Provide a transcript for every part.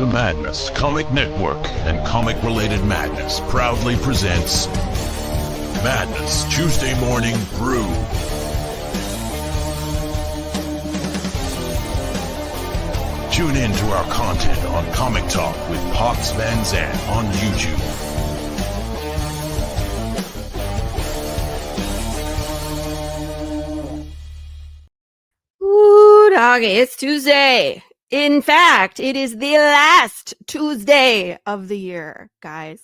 the Madness Comic Network and Comic Related Madness proudly presents Madness Tuesday Morning Brew. Tune in to our content on Comic Talk with Pops Van Zant on YouTube. Ooh, doggy, it's Tuesday. In fact, it is the last Tuesday of the year, guys.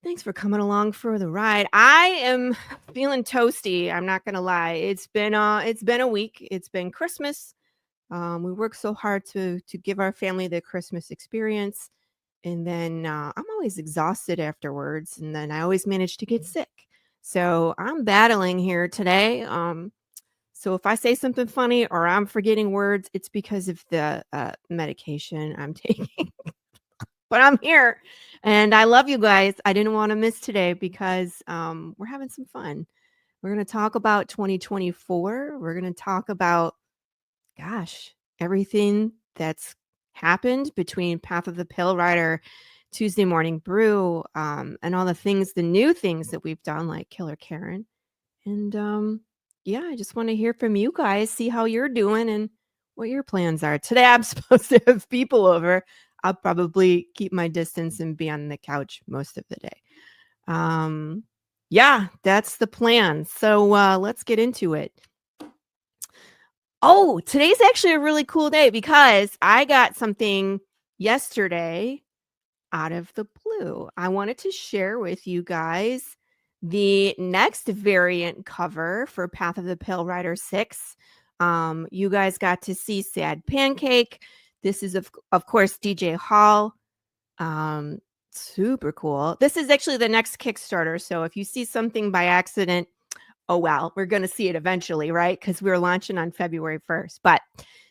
Thanks for coming along for the ride. I am feeling toasty. I'm not gonna lie. It's been a week. It's been Christmas. We work so hard to give our family the Christmas experience, and then I'm always exhausted afterwards, and then I always manage to get sick. So I'm battling here today. So if I say something funny or I'm forgetting words, it's because of the medication I'm taking. But I'm here, and I love you guys. I didn't want to miss today because we're having some fun. We're going to talk about 2024. We're going to talk about, gosh, everything that's happened between Path of the Pale Rider, Tuesday Morning Brew, and all the things, the new things that we've done, like Killer Karen. And yeah, I just want to hear from you guys, see how you're doing and what your plans are. Today, I'm supposed to have people over. I'll probably keep my distance and be on the couch most of the day. Yeah, that's the plan. So let's get into it. Oh, today's actually a really cool day because I got something yesterday out of the blue. I wanted to share with you guys the next variant cover for Path of the Pale Rider 6. You guys got to see Sad Pancake. This is, of course, DJ Hall. Super cool. This is actually the next Kickstarter. So if you see something by accident, oh, well, we're going to see it eventually, right? Because we're launching on February 1st. But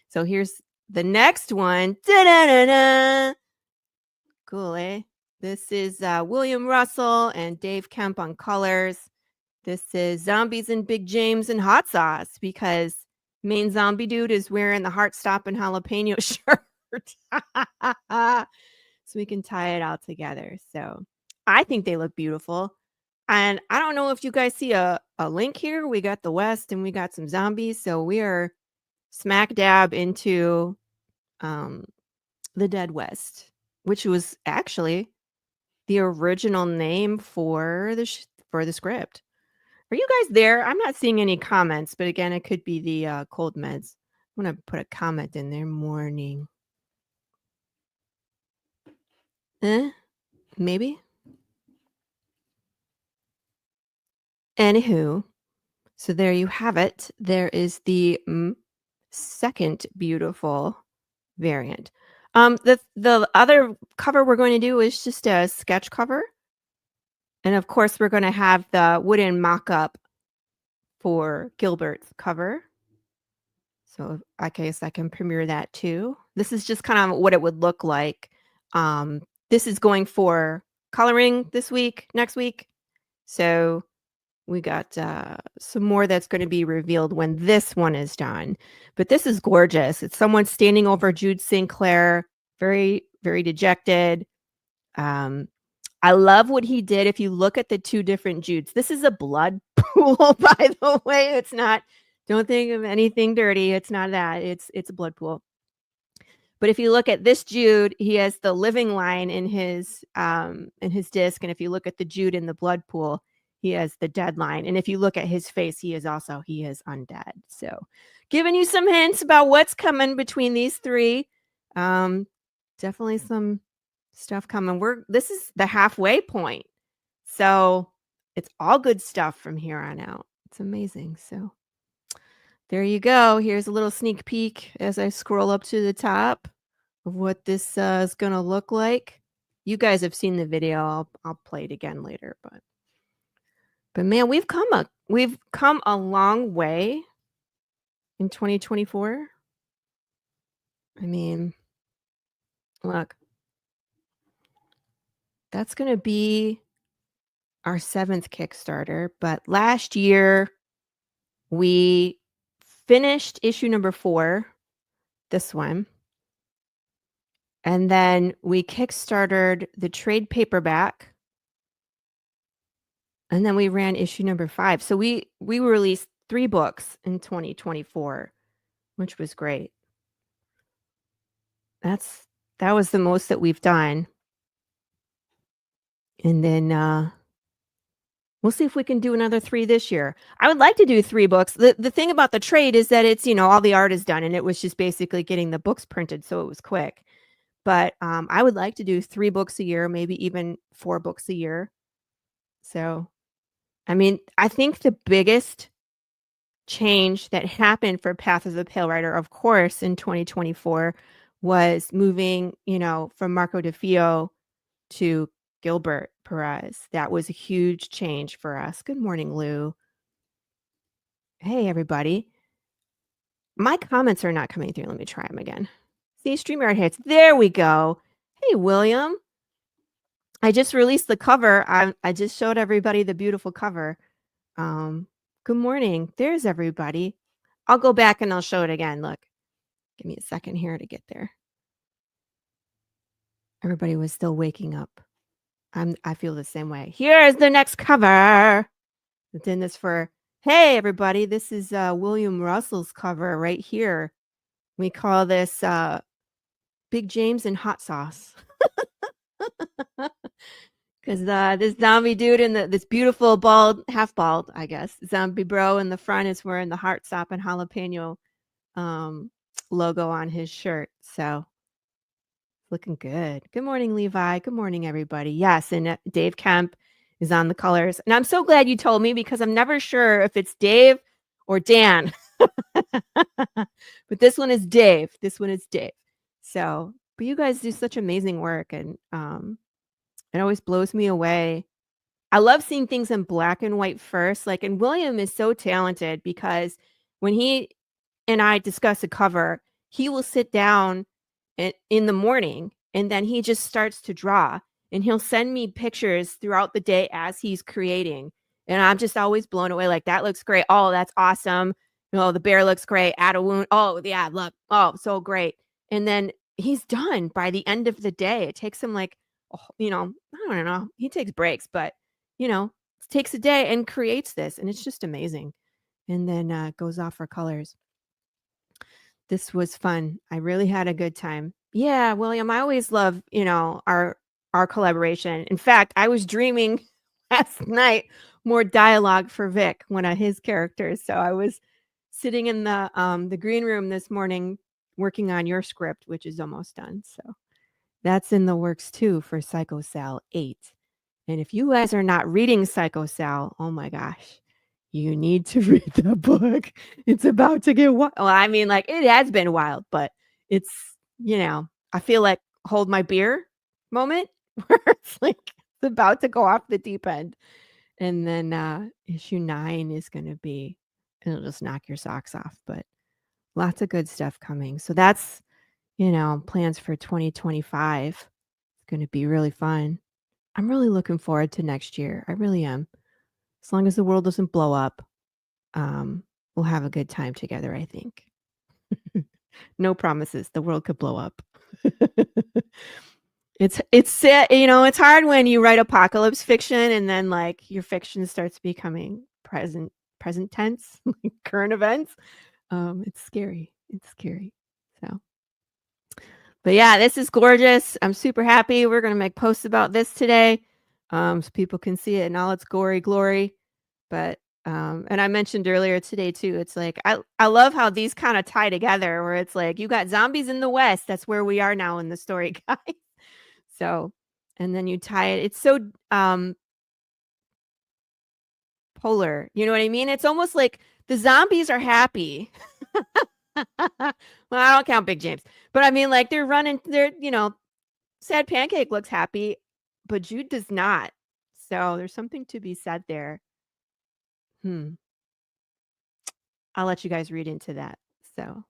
so here's the next one. Da-da-da-da. Cool, eh? This is William Russell and Dave Kemp on colors. This is Zombies and Big James and Hot Sauce because main zombie dude is wearing the heart-stopping jalapeno shirt. So we can tie it all together. So I think they look beautiful. And I don't know if you guys see a link here. We got the West and we got some zombies. So we are smack dab into the Dead West, which was actually the original name for the script. Are you guys there? I'm not seeing any comments, but again, it could be the cold meds. I'm going to put a comment in there. Morning. Maybe. Anywho, so there you have it. There is the second beautiful variant. The other cover we're going to do is just a sketch cover. And of course, we're going to have the wooden mock-up for Gilbert's cover. So I guess I can premiere that too. This is just kind of what it would look like. This is going for coloring this week, next week. So we got some more that's going to be revealed when this one is done. But this is gorgeous. It's someone standing over Jude Sinclair, very, very dejected. I love what he did. If you look at the two different Judes, this is a blood pool, by the way. It's not, don't think of anything dirty. It's not that. It's a blood pool. But if you look at this Jude, he has the living line in his disc. And if you look at the Jude in the blood pool, he has the dead line. And if you look at his face, he is undead. So giving you some hints about what's coming between these three. Definitely some stuff coming. This is the halfway point. So it's all good stuff from here on out. It's amazing. So there you go. Here's a little sneak peek as I scroll up to the top of what this is going to look like. You guys have seen the video. I'll play it again later, but man, we've come a long way in 2024. I mean, look, that's going to be our 7th Kickstarter. But last year, we finished issue number 4, this one. And then we kickstarted the trade paperback. And then we ran issue number 5. So we released 3 books in 2024, which was great. That was the most that we've done. And then we'll see if we can do another 3 this year. I would like to do 3 books. The thing about the trade is that it's, all the art is done and it was just basically getting the books printed, so it was quick. But I would like to do 3 books a year, maybe even 4 books a year. So, I mean, I think the biggest change that happened for Path of the Pale Rider, of course, in 2024 was moving, from Marco DeFeo to Gilbert Perez. That was a huge change for us. Good morning, Lou. Hey, everybody. My comments are not coming through. Let me try them again. See, StreamYard hits. There we go. Hey, William. I just released the cover. I just showed everybody the beautiful cover. Good morning. There's everybody. I'll go back and I'll show it again. Look, give me a second here to get there. Everybody was still waking up. I feel the same way. Here's the next cover. It's in this for, hey, everybody. This is William Russell's cover right here. We call this Big James and Hot Sauce. Because this zombie dude in this beautiful bald, half bald, I guess, zombie bro in the front is wearing the Heart Stop and Jalapeno logo on his shirt. So looking good. Good morning, Levi. Good morning, everybody. Yes, and Dave Kemp is on the colors. And I'm so glad you told me because I'm never sure if it's Dave or Dan. But this one is Dave. This one is Dave. So, but you guys do such amazing work and it always blows me away. I love seeing things in black and white first. Like, and William is so talented because when he and I discuss a cover, he will sit down in the morning and then he just starts to draw and he'll send me pictures throughout the day as he's creating. And I'm just always blown away. Like, that looks great. Oh, that's awesome. The bear looks great. Add a wound. Oh, yeah, look. Oh, so great. And then he's done by the end of the day. It takes him like, I don't know. He takes breaks, but takes a day and creates this. And it's just amazing. And then goes off for colors. This was fun. I really had a good time. Yeah, William, I always love, our collaboration. In fact, I was dreaming last night more dialogue for Vic, one of his characters. So I was sitting in the green room this morning working on your script, which is almost done. So that's in the works too for Psycho Sal 8. And if you guys are not reading Psycho Sal, oh my gosh, you need to read the book. It's about to get wild. Well, I mean, like, it has been wild, but it's, I feel like hold my beer moment where it's like it's about to go off the deep end. And then issue 9 is going to be, it'll just knock your socks off, but lots of good stuff coming. So that's, plans for 2025. It's going to be really fun. I'm really looking forward to next year. I really am. As long as the world doesn't blow up, we'll have a good time together, I think. No promises. The world could blow up. It's sad, it's hard when you write apocalypse fiction and then like your fiction starts becoming present tense, like current events. It's scary. It's scary. So, but yeah, this is gorgeous. I'm super happy. We're going to make posts about this today. So people can see it in all its gory glory. But and I mentioned earlier today too, it's like I love how these kind of tie together where it's like you got zombies in the West. That's where we are now in the story, guys. So, and then you tie it. It's so polar. You know what I mean? It's almost like the zombies are happy. Well, I don't count Big James, but I mean, like they're running. They're Sad Pancake looks happy, but Jude does not. So there's something to be said there. I'll let you guys read into that. So,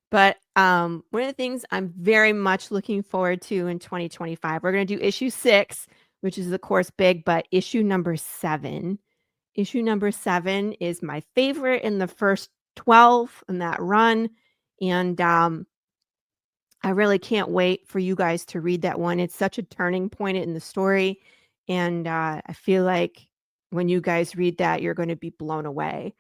but one of the things I'm very much looking forward to in 2025, we're going to do issue 6, which is of course big, but issue number 7. Issue number 7 is my favorite in the first 12 in that run. And I really can't wait for you guys to read that one. It's such a turning point in the story, and I feel like when you guys read that, you're going to be blown away.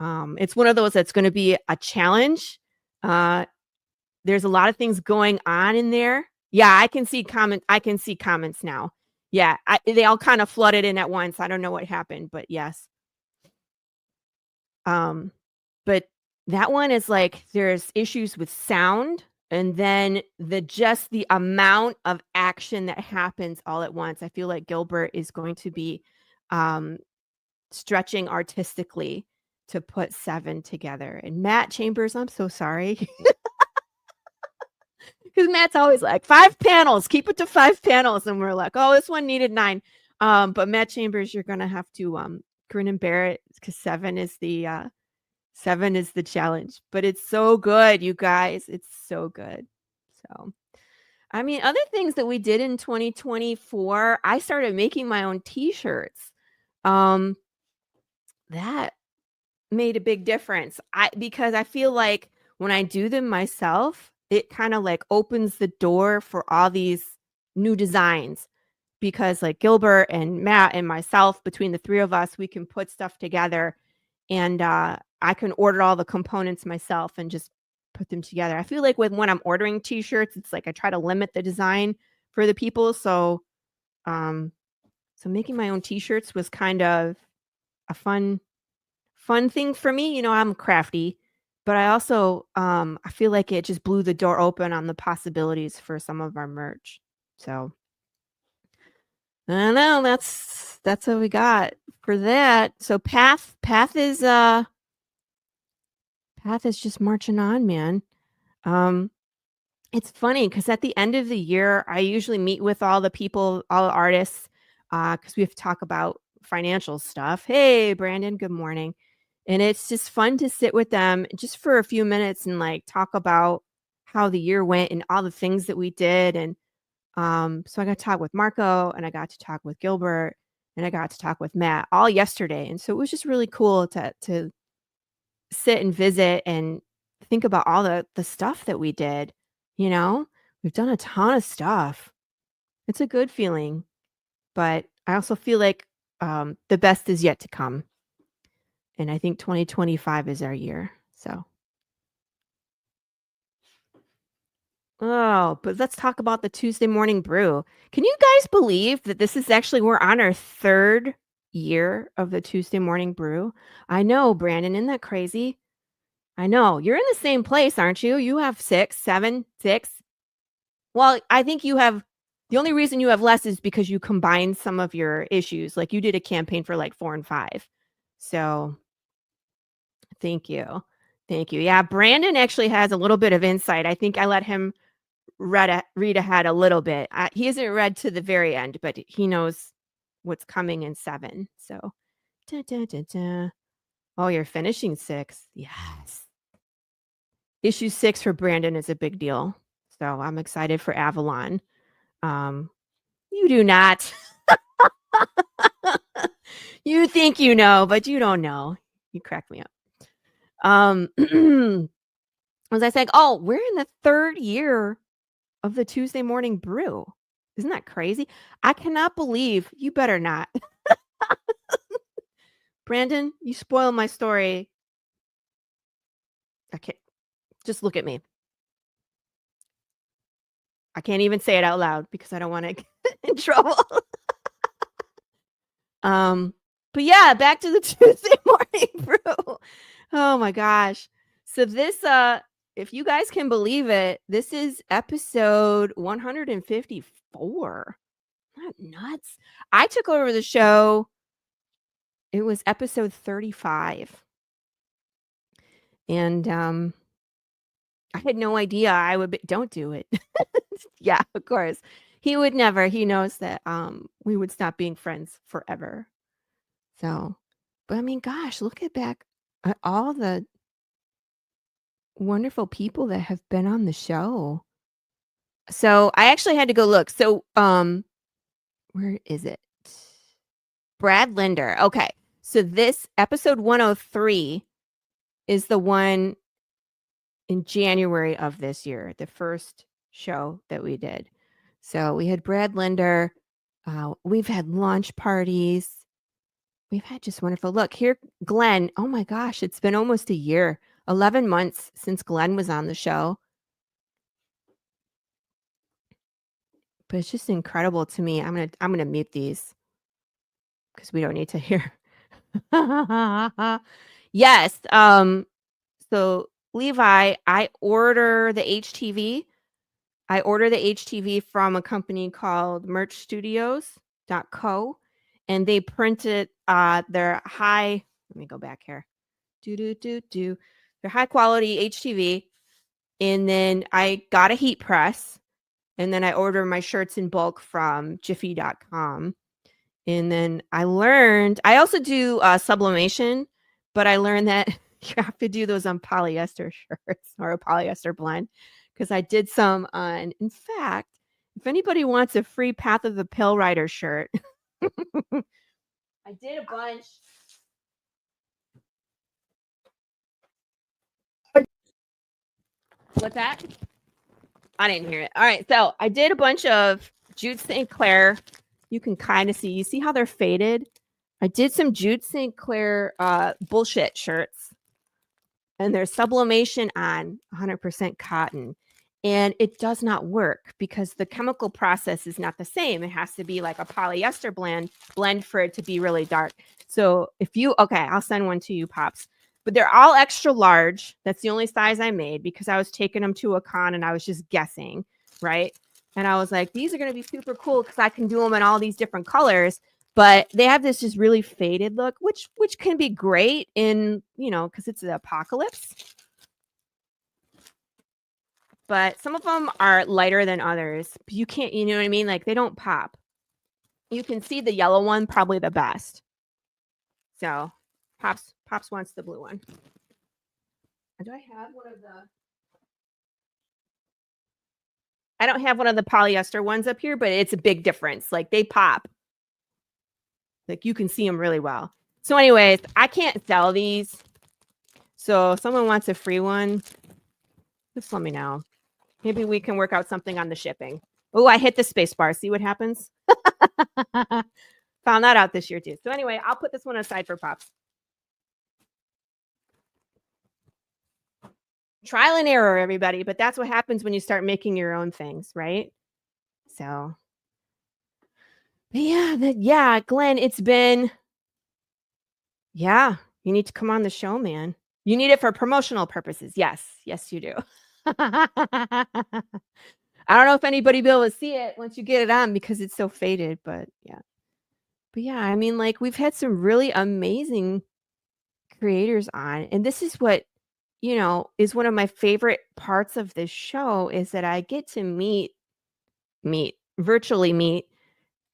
It's one of those that's going to be a challenge. There's a lot of things going on in there. Yeah, I can see comments now. Yeah, they all kind of flooded in at once. I don't know what happened, but yes. But that one is like there's issues with sound, and then the amount of action that happens all at once. I feel like Gilbert is going to be stretching artistically to put 7 together. And Matt Chambers, I'm so sorry. Because Matt's always like 5 panels, keep it to 5 panels, and we're like, oh, this one needed 9. But Matt Chambers, you're gonna have to grin and bear it because 7 is the challenge. But it's so good, you guys. It's so good. So, I mean, other things that we did in 2024, I started making my own t-shirts. That made a big difference. Because I feel like when I do them myself, it kind of like opens the door for all these new designs, because like Gilbert and Matt and myself, between the 3 of us, we can put stuff together, and I can order all the components myself and just put them together. I feel like when I'm ordering t-shirts, it's like I try to limit the design for the people. So making my own t-shirts was kind of a fun thing for me. You know, I'm crafty, but I also I feel like it just blew the door open on the possibilities for some of our merch. So I don't know, that's what we got for that. So Path is just marching on, man. It's funny because at the end of the year, I usually meet with all the people, all the artists, because we have to talk about financial stuff. Hey, Brandon, good morning. And it's just fun to sit with them just for a few minutes and like talk about how the year went and all the things that we did. And so I got to talk with Marco, and I got to talk with Gilbert, and I got to talk with Matt all yesterday. And so it was just really cool to sit and visit and think about all the stuff that we did. You know, we've done a ton of stuff. It's a good feeling, but I also feel like the best is yet to come. And I think 2025 is our year. So, but let's talk about the Tuesday morning brew. Can you guys believe that this is actually, we're on our 3rd year of the Tuesday morning brew? I know, Brandon, isn't that crazy? I know. You're in the same place, aren't you? You have 6, 7, 6. Well, I think you have, the only reason you have less is because you combined some of your issues. Like you did a campaign for like 4 and 5. So thank you. Thank you. Yeah, Brandon actually has a little bit of insight. I think I let him read ahead a little bit. He hasn't read to the very end, but he knows what's coming in 7. So, da, da, da, da. Oh, you're finishing 6. Yes. Issue 6 for Brandon is a big deal. So I'm excited for Avalon. You do not. You think you know, but you don't know. You crack me up. Was I saying, oh, we're in the 3rd year of the Tuesday morning brew. Isn't that crazy? I cannot believe, you better not. Brandon, you spoil my story. Okay, just look at me. I can't even say it out loud because I don't want to get in trouble. But yeah, back to the Tuesday morning brew. Oh my gosh. So this, if you guys can believe it, this is episode 154. Not nuts. I took over the show. It was episode 35. And I had no idea I would be, don't do it. Yeah, of course. He would never. He knows that we would stop being friends forever. So, but I mean, gosh, look back at all the wonderful people that have been on the show. So I actually had to go look. So, where is it? Brad Linder. Okay. So this episode 103 is the one in January of this year, the first show that we did. So we had Brad Linder. We've had launch parties. We've had just wonderful. Look here, Glenn. Oh my gosh, it's been almost a year, 11 months since Glenn was on the show. But it's just incredible to me. I'm gonna mute these because we don't need to hear. Yes. So Levi, I order the HTV. I order the HTV from a company called merchstudios.co, and they printed their high. Let me go back here. Their high quality HTV, and then I got a heat press, and then I order my shirts in bulk from jiffy.com. And then I also do sublimation, but I learned that you have to do those on polyester shirts or a polyester blend, because I did some on. In fact, if anybody wants a free Path of the Pale Rider shirt, I did a bunch. What's that? I didn't hear it. All right, so I did a bunch of Jude St. Clair. You can kind of see. You see how they're faded? I did some Jude St. Clair bullshit shirts, and there's sublimation on 100% cotton. And it does not work because the chemical process is not the same. It has to be like a polyester blend for it to be really dark. So I'll send one to you, Pops. But they're all extra large. That's the only size I made because I was taking them to a con and I was just guessing, right? And I was like, these are going to be super cool because I can do them in all these different colors. But they have this just really faded look, which can be great in, because it's the apocalypse. But some of them are lighter than others. But you can't, you know what I mean? Like they don't pop. You can see the yellow one probably the best. So Pops wants the blue one. Do I have one of the? I don't have one of the polyester ones up here, but it's a big difference. Like they pop. Like you can see them really well. So anyways, I can't sell these. So if someone wants a free one, just let me know. Maybe we can work out something on the shipping. Oh, I hit the space bar. See what happens? Found that out this year too. So anyway, I'll put this one aside for Pops. Trial and error, everybody. But that's what happens when you start making your own things, right? So, yeah, Glenn, it's been, you need to come on the show, man. You need it for promotional purposes. Yes, you do. I don't know if anybody will be able to see it once you get it on because it's so faded, but yeah. But yeah, I mean, like we've had some really amazing creators on, and this is what, is one of my favorite parts of this show is that I get to virtually meet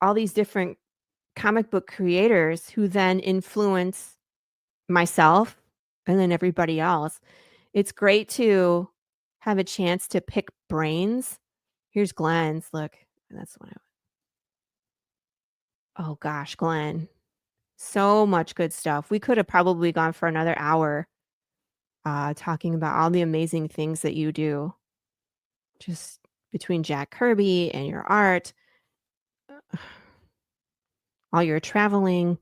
all these different comic book creators who then influence myself and then everybody else. It's great to have a chance to pick brains. Here's Glenn's. Look, that's what oh gosh, Glenn. So much good stuff. We could have probably gone for another hour talking about all the amazing things that you do. Just between Jack Kirby and your art, all your traveling,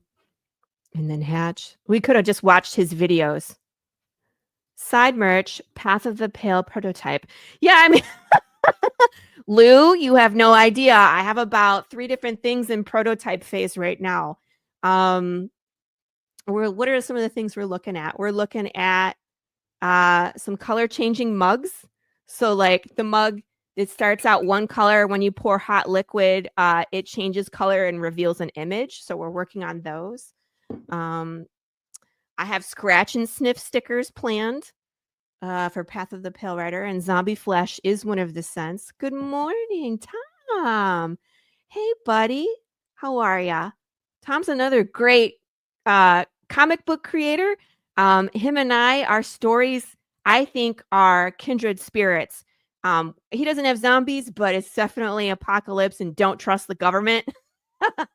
and then Hatch. We could have just watched his videos. Side merch, Path of the Pale prototype. Yeah, I mean, Lou, you have no idea. I have about 3 different things in prototype phase right now. What are some of the things we're looking at? We're looking at some color changing mugs. So like the mug, it starts out one color. When you pour hot liquid, it changes color and reveals an image. So we're working on those. I have scratch and sniff stickers planned for Path of the Pale Rider, and Zombie Flesh is one of the scents. Good morning, Tom. Hey, buddy. How are ya? Tom's another great comic book creator. Him and our stories, I think, are kindred spirits. He doesn't have zombies, but it's definitely apocalypse and don't trust the government. But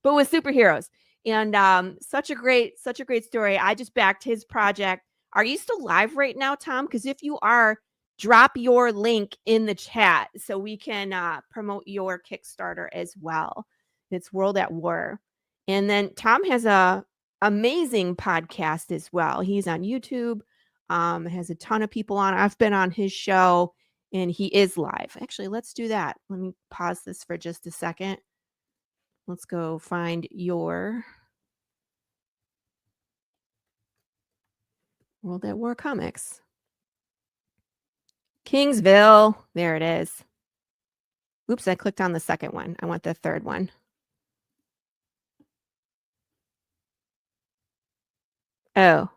with superheroes. And such a great story. I just backed his project. Are you still live right now, Tom? Because if you are, drop your link in the chat so we can promote your Kickstarter as well. It's World at War. And then Tom has a amazing podcast as well. He's on YouTube, has a ton of people on. I've been on his show and he is live. Actually, let's do that. Let me pause this for just a second. Let's go find your World at War comics. Kingsville. There it is. Oops, I clicked on the second one. I want the third one. Oh,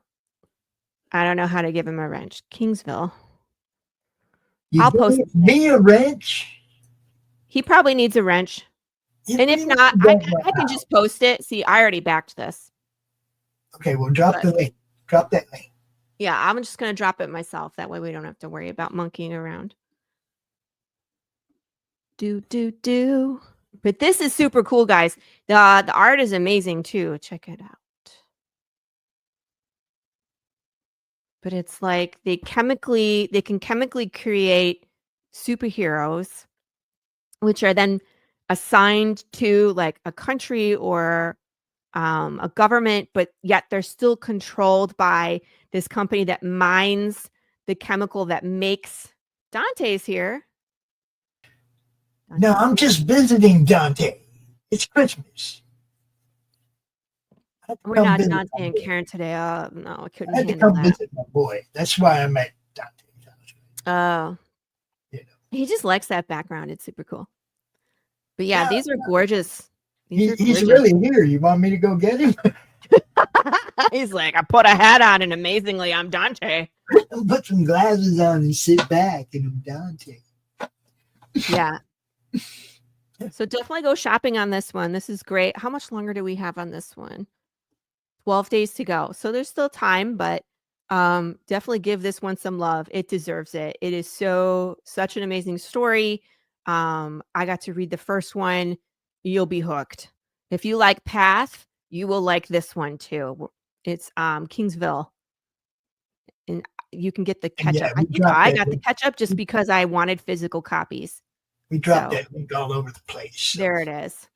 I don't know how to give him a wrench. Kingsville. I'll post me a wrench. He probably needs a wrench. And if not, I can just post it. See, I already backed this. Okay, well, drop the link. Drop that link. Yeah, I'm just going to drop it myself. That way we don't have to worry about monkeying around. But this is super cool, guys. The art is amazing, too. Check it out. But it's like they can chemically create superheroes, which are then assigned to like a country or a government, but yet they're still controlled by this company that mines the chemical that makes. Dante's here. No, I'm just visiting Dante. It's Christmas. We're not Dante and Karen today. No, I couldn't I had to handle come that. visit my boy. That's why I met Dante. Oh, You know. he just likes that background. It's super cool. But yeah, these are gorgeous. He's really here. You want me to go get him? He's like, I put a hat on, and amazingly, I'm Dante. I'll put some glasses on and sit back, and I'm Dante. Yeah. So definitely go shopping on this one. This is great. How much longer do we have on this one? 12 days to go. So there's still time, but definitely give this one some love. It deserves it. It is such an amazing story. I got to read the first one. You'll be hooked. If you like Path, you will like this one too. It's Kingsville. And you can get the catch-up. I think I got the catch-up just because I wanted physical copies. We dropped that link all over the place. So. There it is.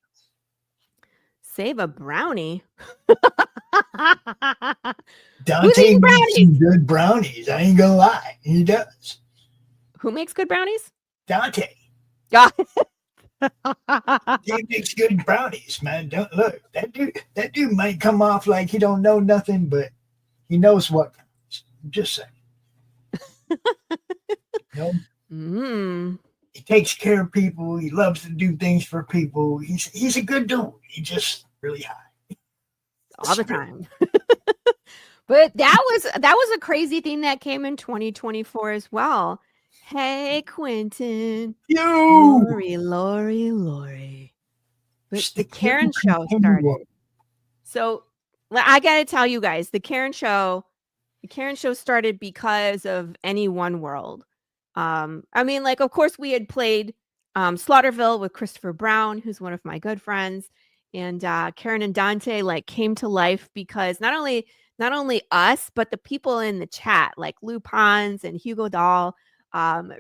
Save a brownie. Dante makes some good brownies. I ain't gonna lie. He does. Who makes good brownies? Dante. God. He makes good brownies, man. Don't look. That dude might come off like he don't know nothing, but he knows what. Just saying. You know? He takes care of people. He loves to do things for people. He's a good dude. He's just really high. All the time. But that was a crazy thing that came in 2024 as well. Hey, Quentin. Lori. But the Karen show started. So I got to tell you guys, the Karen show started because of Any One World. I mean, like, of course, we had played Slaughterville with Christopher Brown, who's one of my good friends, and Karen and Dante like came to life because not only us, but the people in the chat, like Lou Pons and Hugo Dahl,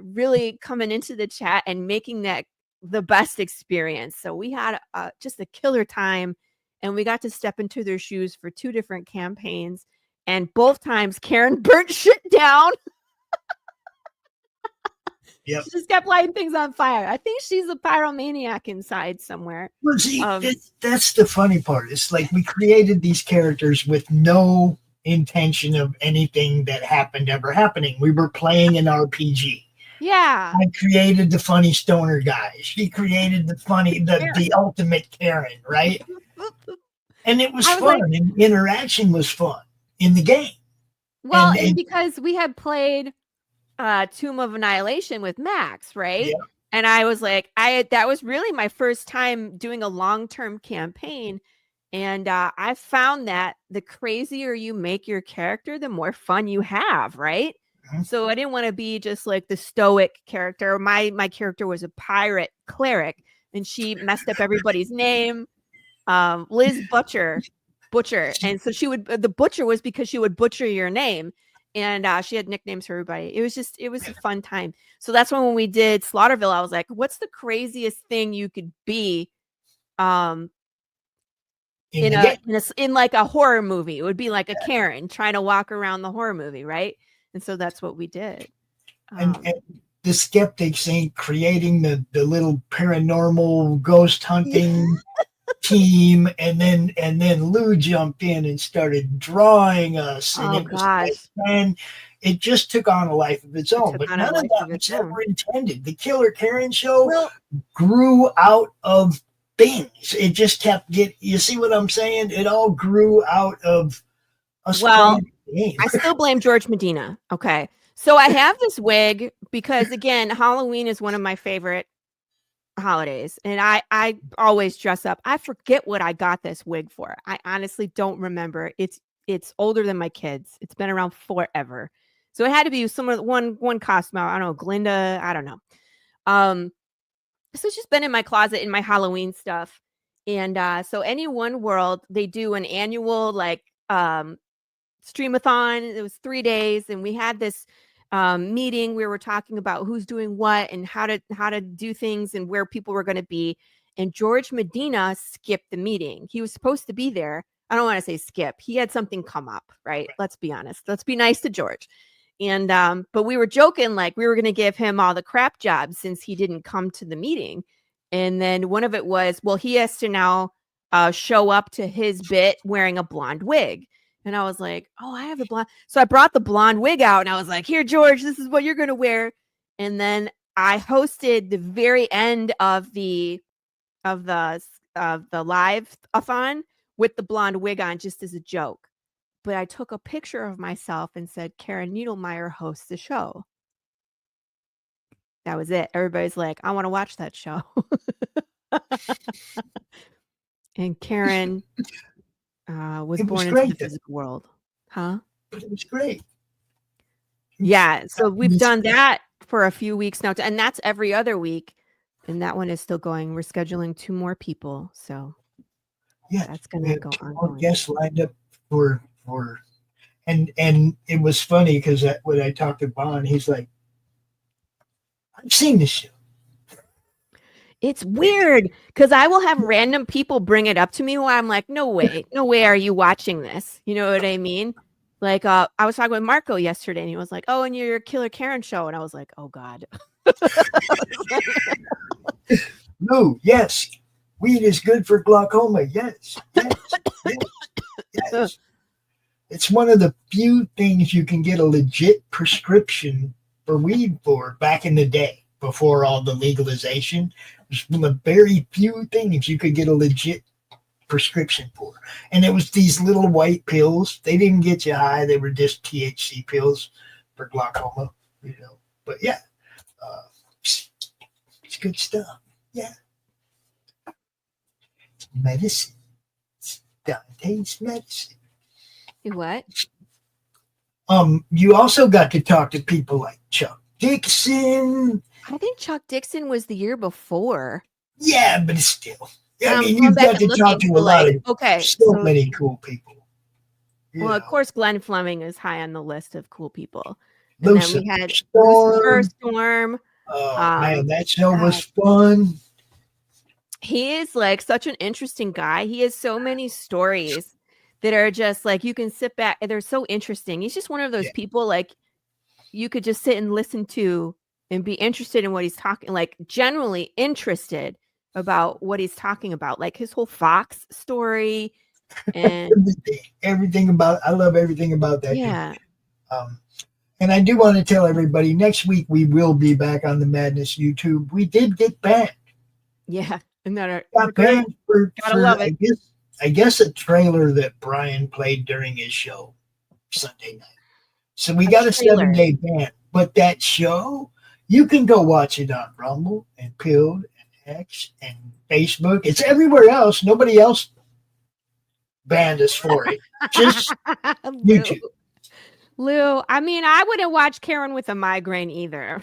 really coming into the chat and making that the best experience. So we had just a killer time, and we got to step into their shoes for 2 different campaigns, and both times Karen burnt shit down. Yep. She just kept lighting things on fire. I think she's a pyromaniac inside somewhere. Well, see, that's the funny part. It's like we created these characters with no intention of anything that happened ever happening. We were playing an RPG. Yeah. I created the funny stoner guy. She created the ultimate Karen, right? And it was fun. Like, and interaction was fun in the game. Well, and because we had played Tomb of Annihilation with Max, right? Yeah. And I was like, that was really my first time doing a long-term campaign. And I found that the crazier you make your character, the more fun you have, right? Mm-hmm. So I didn't want to be just like the stoic character. My character was a pirate cleric, and she messed up everybody's name. Liz Butcher. And so the butcher was because she would butcher your name. And she had nicknames for everybody. It was a fun time. So that's when we did Slaughterville, I was like, what's the craziest thing you could be in like a horror movie? It would be like a Karen trying to walk around the horror movie, right? And so that's what we did. And the skeptics ain't creating the little paranormal ghost hunting team, and then Lou jumped in and started drawing us, and it just took on a life of its own. But none of that was ever intended. The Killer Karen show grew out of things. It just kept you see what I'm saying? It all grew out of us. Well, I still blame George Medina. Okay. So I have this wig because, again, Halloween is one of my favorite holidays, and I always dress up. I forget what I got this wig for. I honestly don't remember. It's older than my kids. It's been around forever. So it had to be one costume. I don't know, Glinda. I don't know. So it's just been in my closet in my Halloween stuff. And so Any One World, they do an annual like streamathon. It was 3 days, and we had this meeting where we're talking about who's doing what and how to do things and where people were going to be. And George Medina skipped the meeting. He was supposed to be there. I don't want to say skip. He had something come up, right? Let's be honest. Let's be nice to George. And but we were joking like we were going to give him all the crap jobs since he didn't come to the meeting. And then one of it was, well, he has to now show up to his bit wearing a blonde wig. And I was like, oh, I have the blonde. So I brought the blonde wig out and I was like, here, George, this is what you're going to wear. And then I hosted the very end of the live-a-thon with the blonde wig on just as a joke. But I took a picture of myself and said, Karen Needlemeyer hosts the show. That was it. Everybody's like, I want to watch that show. And Karen was born into the physical world. Huh? But it was great. Yeah. So we've done that for a few weeks now. And that's every other week. And that one is still going. We're scheduling 2 more people. So yeah, that's going to go on. Guests lined up for and it was funny because when I talked to Bon, he's like, I've seen this show. It's weird because I will have random people bring it up to me who I'm like, no way are you watching this? You know what I mean? Like, I was talking with Marco yesterday and he was like, oh, and your Killer Karen show. And I was like, oh God. No, yes. Weed is good for glaucoma. Yes. It's one of the few things you can get a legit prescription for weed for back in the day before all the legalization. It was one of the very few things you could get a legit prescription for. And it was these little white pills. They didn't get you high. They were just THC pills for glaucoma, But yeah, it's good stuff. Yeah. It's medicine. It's Dante's medicine. What? You also got to talk to people like Chuck Dixon. I think Chuck Dixon was the year before. Yeah, but it's still. I mean, you've got to talk to a lot of so many cool people. Well, of course, Glenn Fleming is high on the list of cool people. And Lucifer, then we had Lucifer Storm. Man, that show was fun. He is like such an interesting guy. He has so many stories that are just like you can sit back. They're so interesting. He's just one of those people like you could just sit and listen to and be interested in what he's talking, like generally interested about what he's talking about, like his whole Fox story and everything about. I love everything about that. Yeah. And I do want to tell everybody next week we will be back on the Madness YouTube. We did get banned. Yeah, and that got banned for love it. I guess a trailer that Brian played during his show Sunday night. So we got a 7-day ban. But that show, you can go watch it on Rumble and Pilled and X and Facebook. It's everywhere else. Nobody else banned us for it. Just YouTube. Lou, I mean, I wouldn't watch Karen with a migraine either.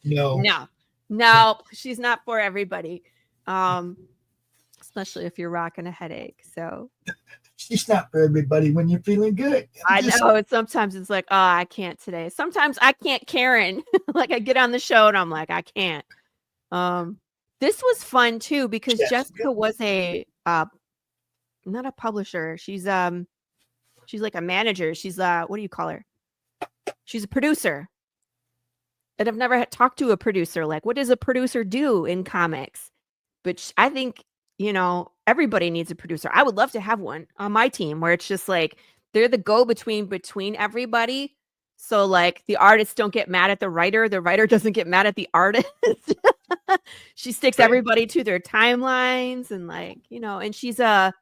No, she's not for everybody. Especially if you're rocking a headache. So It's not for everybody when you're feeling good. I know. Sometimes it's like, oh, I can't today. Sometimes I can't, Karen. Like I get on the show and I'm like, I can't. This was fun too because Jessica was a not a publisher. She's like a manager. She's what do you call her? She's a producer. And I've never talked to a producer. Like, what does a producer do in comics? But I think, everybody needs a producer. I would love to have one on my team where it's just like they're the go-between between everybody. So like the artists don't get mad at the writer doesn't get mad at the artist. She sticks everybody to their timelines and like, and she's a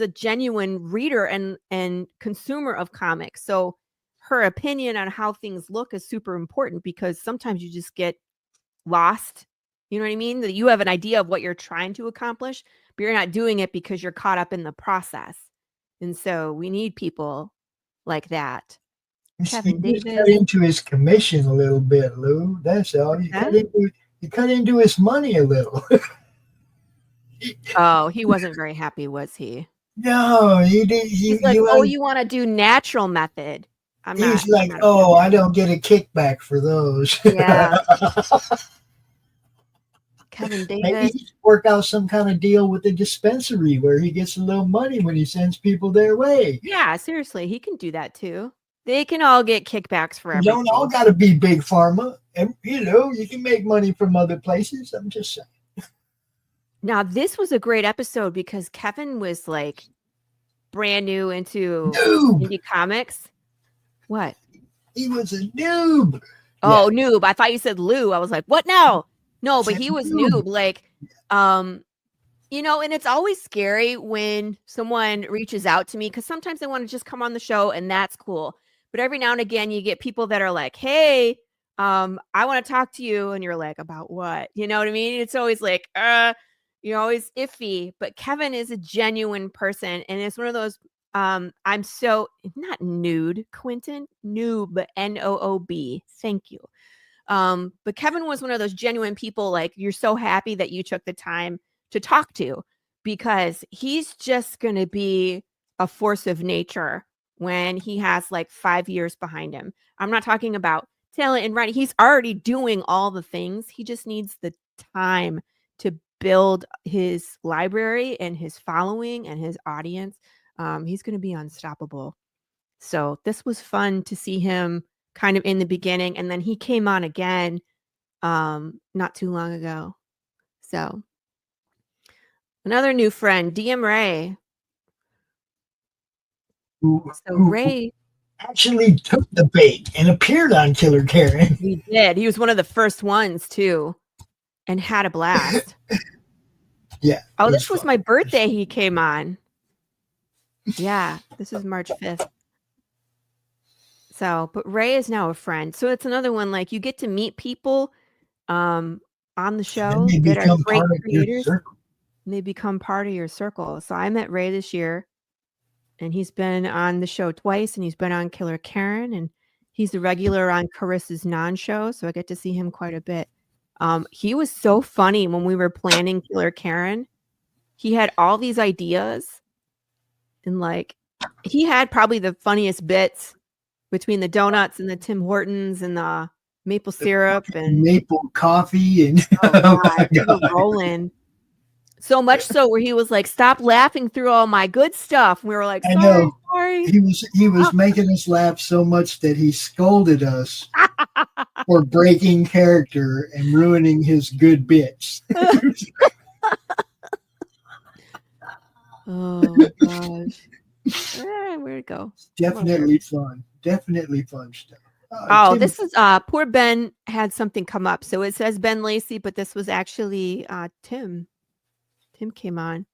genuine reader and consumer of comics. So her opinion on how things look is super important because sometimes you just get lost. You know what I mean? That you have an idea of what you're trying to accomplish, but you're not doing it because you're caught up in the process. And so we need people like that. Kevin Davis cut into his commission a little bit, Lou. That's all. You cut into his money a little. Oh, he wasn't very happy, was he? No, he did. He's like, oh, you want to do natural method. He's like, oh, I don't get a kickback for those. Yeah. Kevin Davis. Maybe he should work out some kind of deal with the dispensary where he gets a little money when he sends people their way. Yeah, seriously, he can do that too. They can all get kickbacks for everything. You don't all got to be big pharma. And, you can make money from other places. I'm just saying. Now, this was a great episode because Kevin was like brand new into indie comics. What? He was a noob. Oh, noob. I thought you said Lou. I was like, what now? No, but he was noob. Like, and it's always scary when someone reaches out to me because sometimes they want to just come on the show and that's cool. But every now and again, you get people that are like, hey, I want to talk to you. And you're like, about what? You know what I mean? It's always like, you're always iffy. But Kevin is a genuine person. And it's one of those, I'm so, not nude, Quentin, noob, Noob. Thank you. But Kevin was one of those genuine people, like you're so happy that you took the time to talk to because he's just going to be a force of nature when he has like 5 years behind him. I'm not talking about talent and writing. He's already doing all the things. He just needs the time to build his library and his following and his audience. He's going to be unstoppable. So this was fun to see him kind of in the beginning, and then he came on again not too long ago. So another new friend, DM Ray. Who Ray actually took the bait and appeared on Killer Karen. He did. He was one of the first ones too, and had a blast. Yeah. Oh, this was my birthday. He came on. Yeah, this is March 5th. So, but Ray is now a friend. So it's another one, like you get to meet people on the show that are great creators. And they become part of your circle. So I met Ray this year and he's been on the show twice and he's been on Killer Karen and he's a regular on Carissa's non-show. So I get to see him quite a bit. He was so funny when we were planning Killer Karen. He had all these ideas and like he had probably the funniest bits between the donuts and the Tim Hortons and the maple syrup and maple coffee and he was rolling. So much so where he was like, stop laughing through all my good stuff. And we were like, sorry. He was making us laugh so much that he scolded us for breaking character and ruining his good bits. Oh my gosh. Where'd it go? Definitely fun. Definitely fun stuff. This is poor Ben had something come up. So it says Ben Lacey, but this was actually Tim. Tim came on.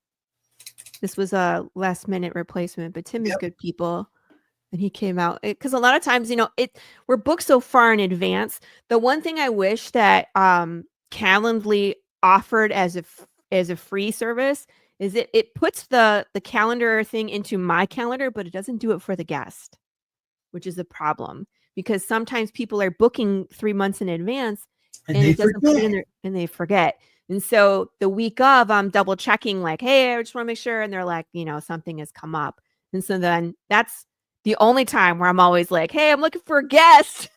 This was a last minute replacement, but Tim is good people. And he came out because a lot of times, we're booked so far in advance. The one thing I wish that Calendly offered as a free service is it puts the calendar thing into my calendar, but it doesn't do it for the guest, which is a problem because sometimes people are booking 3 months in advance and it doesn't put it in there and they forget. And so the week of, I'm double checking like, hey, I just want to make sure. And they're like, something has come up. And so then that's the only time where I'm always like, hey, I'm looking for a guest.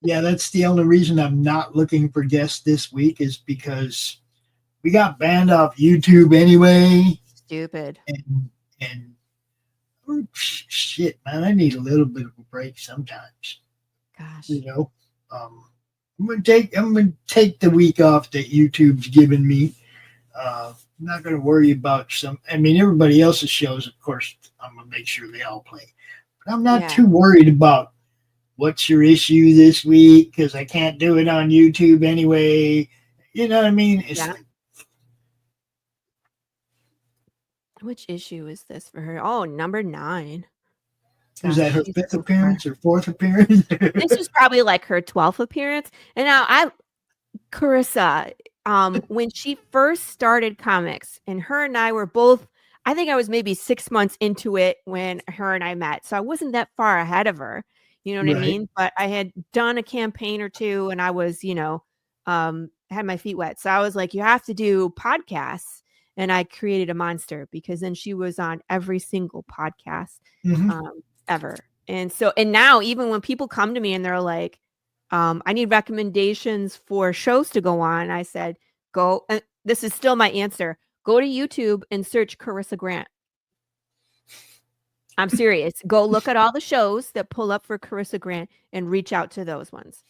Yeah, that's the only reason I'm not looking for guests this week is because we got banned off YouTube anyway. Stupid. And shit, man, I need a little bit of a break sometimes. Gosh. You know, I'm gonna take the week off that YouTube's given me. I'm not gonna worry about everybody else's shows, of course, I'm gonna make sure they all play. But I'm not too worried about what's your issue this week because I can't do it on YouTube anyway. You know what I mean? It's like, which issue is this for her? Oh, number 9. is that her 5th appearance or 4th appearance? This was probably like her 12th appearance. And now Corissa, when she first started comics, and her and I were both, I think I was maybe 6 months into it when her and I met. So I wasn't that far ahead of her. You know what I mean? But I had done a campaign or two, and I was, had my feet wet. So I was like, you have to do podcasts. And I created a monster because then she was on every single podcast ever. And now even when people come to me and they're like, I need recommendations for shows to go on, I said, go, and this is still my answer. Go to YouTube and search Corissa Grant. I'm serious. Go look at all the shows that pull up for Corissa Grant and reach out to those ones.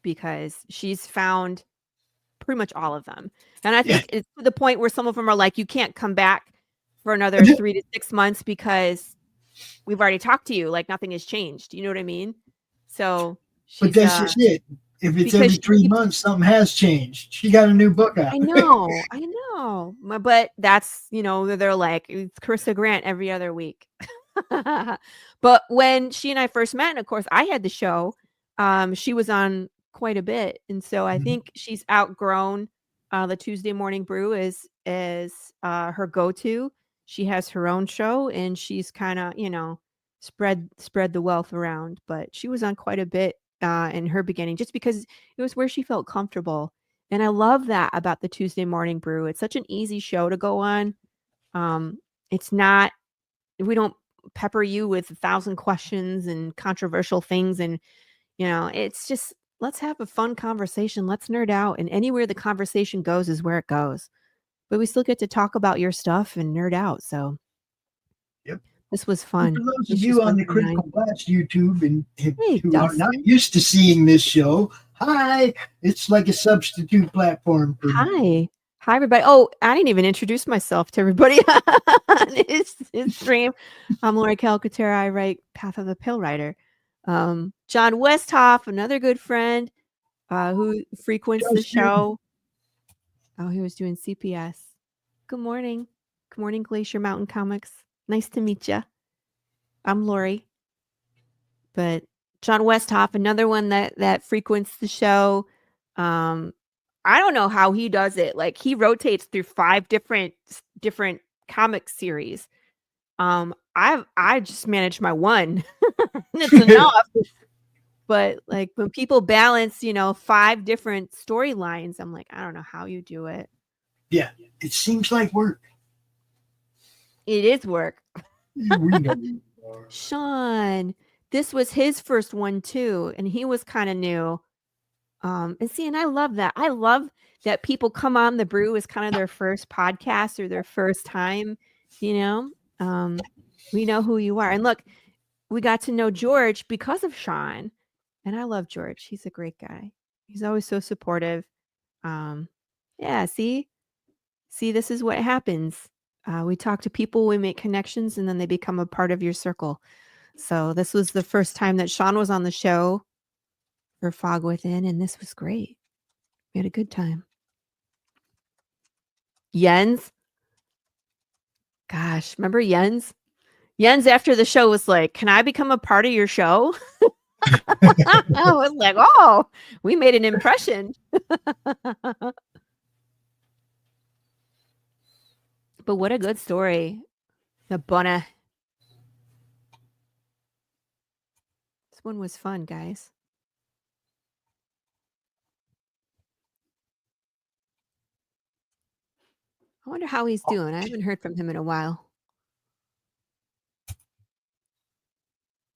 Because she's found pretty much all of them. And I think it's to the point where some of them are like, you can't come back for another 3 to 6 months because we've already talked to you. Like nothing has changed. You know what I mean? So but that's just it. If it's every 3 months, something has changed. She got a new book out. I know. But that's, they're like, it's Corissa Grant every other week. But when she and I first met, and of course I had the show, she was on quite a bit. And so I think she's outgrown the Tuesday Morning Brew is her go-to. She has her own show and she's kind of, spread the wealth around. But she was on quite a bit in her beginning just because it was where she felt comfortable. And I love that about the Tuesday Morning Brew. It's such an easy show to go on. It's not, we don't pepper you with 1,000 questions and controversial things. And, it's just, let's have a fun conversation. Let's nerd out. And anywhere the conversation goes is where it goes. But we still get to talk about your stuff and nerd out. So this was fun. For those of you on the Critical Blast YouTube and who are not used to seeing this show, hi, it's like a substitute platform for Hi, everybody. Oh, I didn't even introduce myself to everybody on his stream. I'm Lori Calcaterra. I write Path of the Pale Rider. John Westhoff, another good friend who frequents the show. Oh, he was doing CPS. Good morning. Good morning, Glacier Mountain Comics. Nice to meet you. I'm Lori. But John Westhoff, another one that frequents the show. I don't know how he does it. Like he rotates through 5 different comic series. I just manage my one. It's enough. But like when people balance, 5 different storylines, I'm like, I don't know how you do it. Yeah, it seems like work. It is work. We know. Sean, this was his first one too, and he was kind of new. And I love that. I love that people come on the Brew as kind of their first podcast or their first time. We know who you are. And look, we got to know George because of Sean, and I love George. He's a great guy. He's always so supportive. See, this is what happens. We talk to people, we make connections, and then they become a part of your circle. So this was the first time that Sean was on the show for Fog Within, and this was great. We had a good time. Jens? Gosh, remember Jens? Jens after the show was like, can I become a part of your show? I was like, oh, we made an impression. But what a good story. The Bunna. This one was fun, guys. I wonder how he's doing. I haven't heard from him in a while.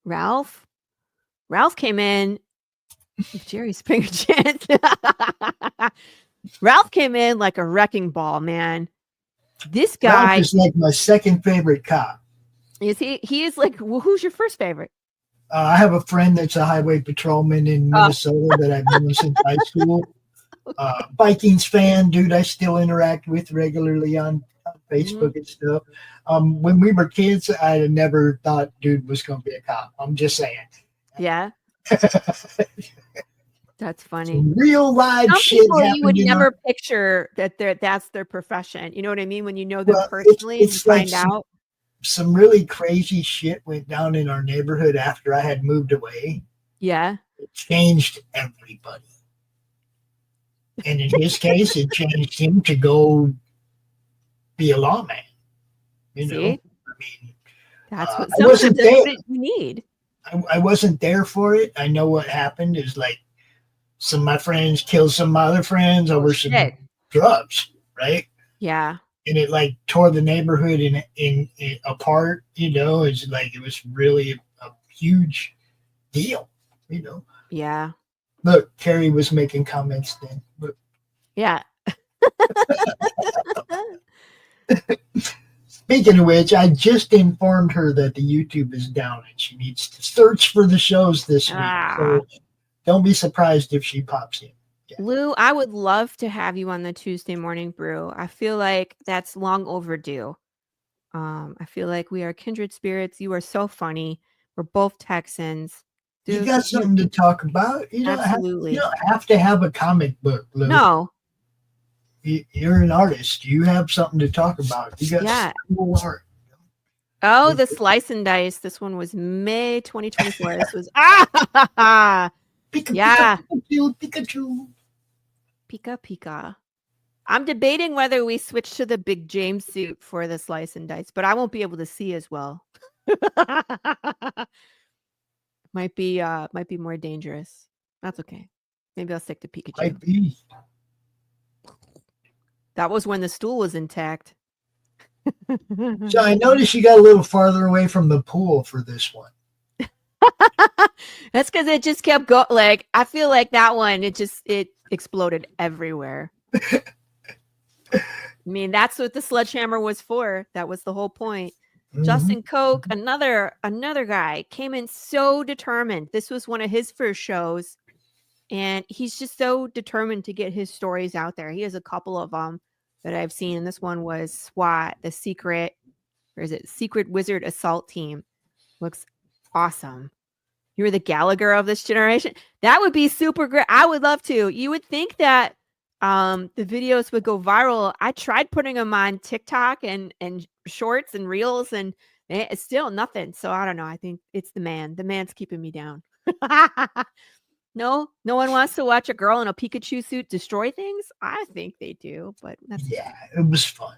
Ralph came in. Jerry Springer chant. Ralph came in like a wrecking ball, man. This Ralph guy is like my second favorite cop. is he is like, well, who's your first favorite? I have a friend that's a highway patrolman in Minnesota that I've known since high school. Vikings fan, dude, I still interact with regularly on Facebook and stuff. When we were kids, I never thought dude was going to be a cop. I'm just saying. Yeah. That's funny. Some real live Some shit people you would happened in never picture that that's their profession. You know what I mean? When you know them personally, it's you like find out. some really crazy shit went down in our neighborhood after I had moved away. Yeah. It changed everybody. And in his case, it changed him to go be a lawman. You know, See? I mean, That's what I wasn't that's there. what you need. I wasn't there for it. I know what happened is like some of my friends killed some of my other friends over some Shit. drugs, right? Yeah. And it like tore the neighborhood in apart. You know, it's like it was really a huge deal. You know. Yeah. Look, Carrie was making comments then. Look. Yeah. Speaking of which, I just informed her that the YouTube is down and she needs to search for the shows this week. So don't be surprised if she pops in. Yeah. Lou, I would love to have you on the Tuesday morning brew. I feel like that's long overdue. I feel like we are kindred spirits. You are so funny. We're both Texans. Dude, you got something to talk about. You don't have to have a comic book, Lou. No. You're an artist. You have something to talk about. You got cool art. Oh, the Slice and Dice. This one was May 2024. This was Pikachu. Pika. I'm debating whether we switch to the Big James suit for the Slice and Dice, but I won't be able to see as well. Might be more dangerous. That's okay. Maybe I'll stick to Pikachu. Might be. That was when the stool was intact. So I noticed you got a little farther away from the pool for this one. That's because it just kept going. Like, I feel like that one, it exploded everywhere. I mean, that's what the sledgehammer was for. That was the whole point. Mm-hmm. Justin Koch, another guy, came in so determined. This was one of his first shows. And he's just so determined to get his stories out there. He has a couple of them that I've seen. And this one was SWAT, the Secret Wizard Assault Team. Looks awesome. You were the Gallagher of this generation. That would be super great. I would love to. You would think that the videos would go viral. I tried putting them on TikTok and shorts and reels, and it's still nothing. So I don't know. I think it's the man. The man's keeping me down. No one wants to watch a girl in a Pikachu suit destroy things. I think they do, but it was fun.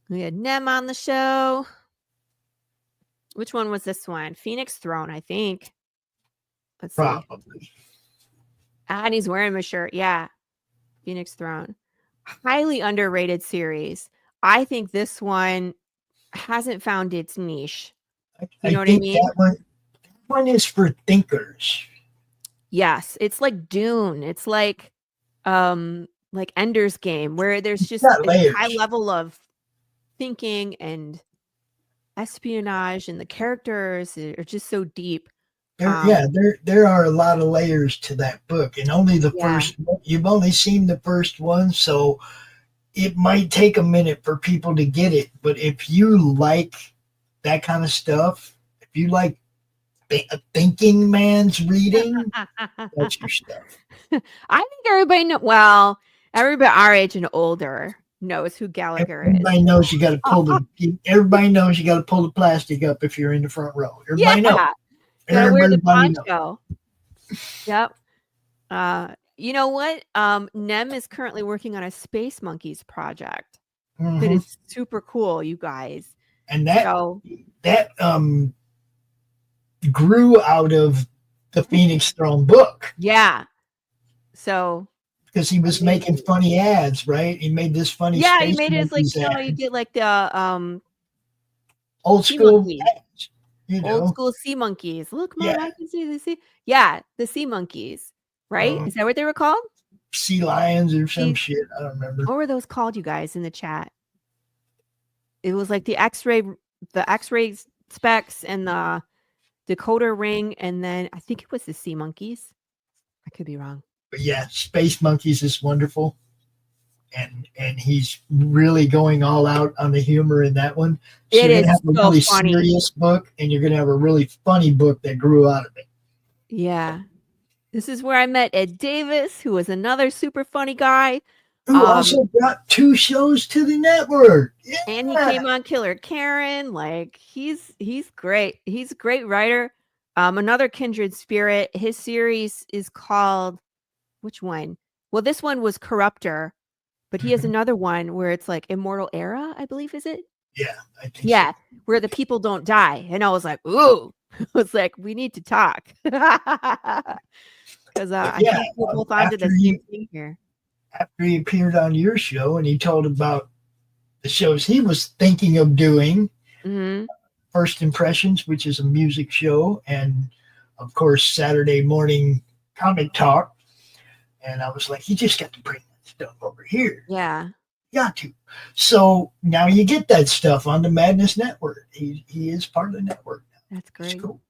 We had Nem on the show. Which one was this one? Phoenix Throne, I think. Let's Probably. see. And he's wearing my shirt. Yeah. Phoenix Throne. Highly underrated series. I think this one hasn't found its niche. You know what I mean? That one is for thinkers. Yes, it's like Dune. It's like Ender's Game, where there's just a high level of thinking and espionage, and the characters are just so deep. There are a lot of layers to that book, and only the first. You've only seen the first one, so it might take a minute for people to get it. But if you like that kind of stuff, if you like a thinking man's reading, that's your stuff. I think everybody everybody our age and older knows who Gallagher is. Everybody knows you got to pull the plastic up if you're in the front row. Everybody knows. Gotta wear the poncho. Yep. You know what? Nem is currently working on a Space Monkeys project. Mm-hmm. That is super cool, you guys. And that grew out of the Phoenix Throne book. Yeah. So because he was making funny ads, right? He made this funny. Yeah, he made it as like, you get like the old school ads. Old school sea monkeys. Look, Mom, Yeah. I can see the sea. Yeah, the sea monkeys, right? Is that what they were called? Sea lions or some Sea- shit. I don't remember. What were those called, you guys, in the chat? It was like the X-ray specs and the decoder ring, and then I think it was the sea monkeys. I could be wrong. But yeah, Space Monkeys is wonderful. And he's really going all out on the humor in that one. So It you're gonna is have a so really funny. serious book, and you're gonna have a really funny book that grew out of it. Yeah. This is where I met Ed Davis, who was another super funny guy. Who also brought 2 shows to the network. Yeah. And he came on Killer Karen. Like he's great. He's a great writer. Another kindred spirit. His series is called which one? Well, this one was Corruptor, but he has another one where it's like Immortal Era, I believe, is it? Yeah, I think Yeah, so. where the people don't die. And I was like, ooh. I was like, we need to talk. Because I think we're both onto the same thing here. After he appeared on your show and he told about the shows he was thinking of doing, First Impressions, which is a music show, and of course Saturday morning comic talk. And I was like, you just got to bring that stuff over here. Yeah. Got to. So now you get that stuff on the Madness Network. He is part of the network now. That's great. It's cool.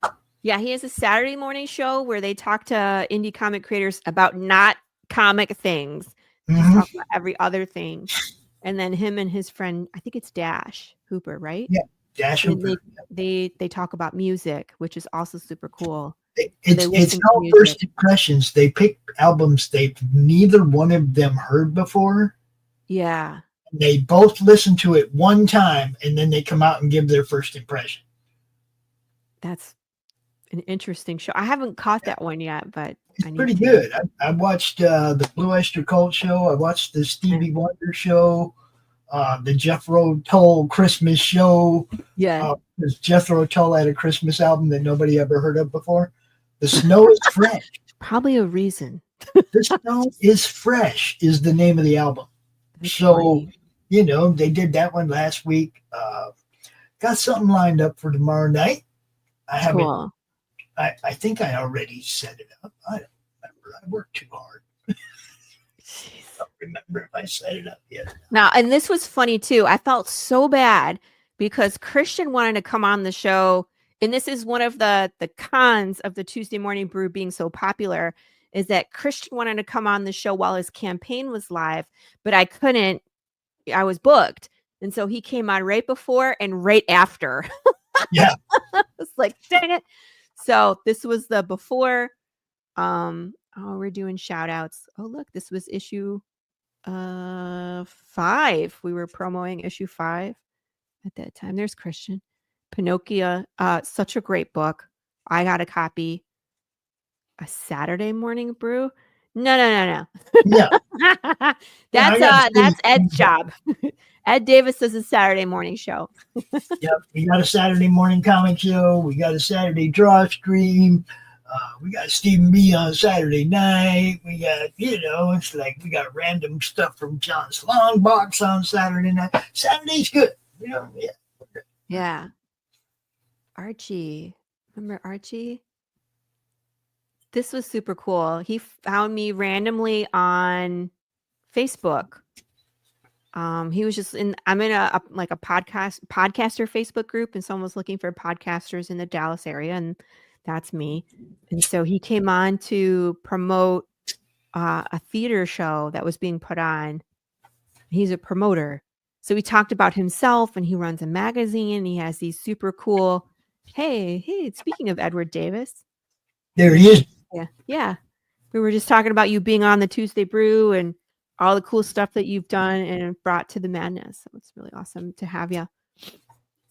Yeah, he has a Saturday morning show where they talk to indie comic creators about not comic things. Just talk about every other thing. And then him and his friend, I think it's Dash Hooper, right? Yeah, Dash Hooper. They talk about music, which is also super cool. It's all First Impressions. They pick albums neither one of them heard before. Yeah. They both listen to it one time, and then they come out and give their first impression. That's an interesting show. I haven't caught that one yet, but it's pretty good. I watched the Blue Oyster Cult show. I watched the Stevie Wonder show, the Jethro Tull Christmas show. Yeah. Because Jethro Tull had a Christmas album that nobody ever heard of before. The Snow is Fresh. Probably a reason. The Snow is Fresh is the name of the album. That's so, funny. They did that one last week. Got something lined up for tomorrow night. I haven't. Cool. I think I already set it up. I don't remember. I worked too hard. I don't remember if I set it up yet. Now, and this was funny too. I felt so bad because Christian wanted to come on the show. And this is one of the cons of the Tuesday Morning Brew being so popular is that Christian wanted to come on the show while his campaign was live, but I couldn't. I was booked. And so he came on right before and right after. Yeah. It's like, dang it. So this was the before. We're doing shout outs. Oh, look, this was issue 5. We were promoting issue 5 at that time. There's Christian. Pinocchio, such a great book. I got a copy. A Saturday Morning Brew? No. Yeah. That's Ed's job. Ed Davis does a Saturday morning show. Yep, we got a Saturday morning comic show. We got a Saturday draw stream. We got Stephen B on Saturday night. We got, it's like we got random stuff from John's Long Box on Saturday night. Saturday's good. Yeah. Archie. Remember Archie? This was super cool. He found me randomly on Facebook. He was just I'm in a podcaster Facebook group, and someone was looking for podcasters in the Dallas area, and that's me. And so he came on to promote a theater show that was being put on. He's a promoter. So he talked about himself, and he runs a magazine, and he has these super cool, hey, speaking of Edward Davis. There he is. Yeah. We were just talking about you being on the Tuesday Brew and all the cool stuff that you've done and brought to the madness. So it's really awesome to have you.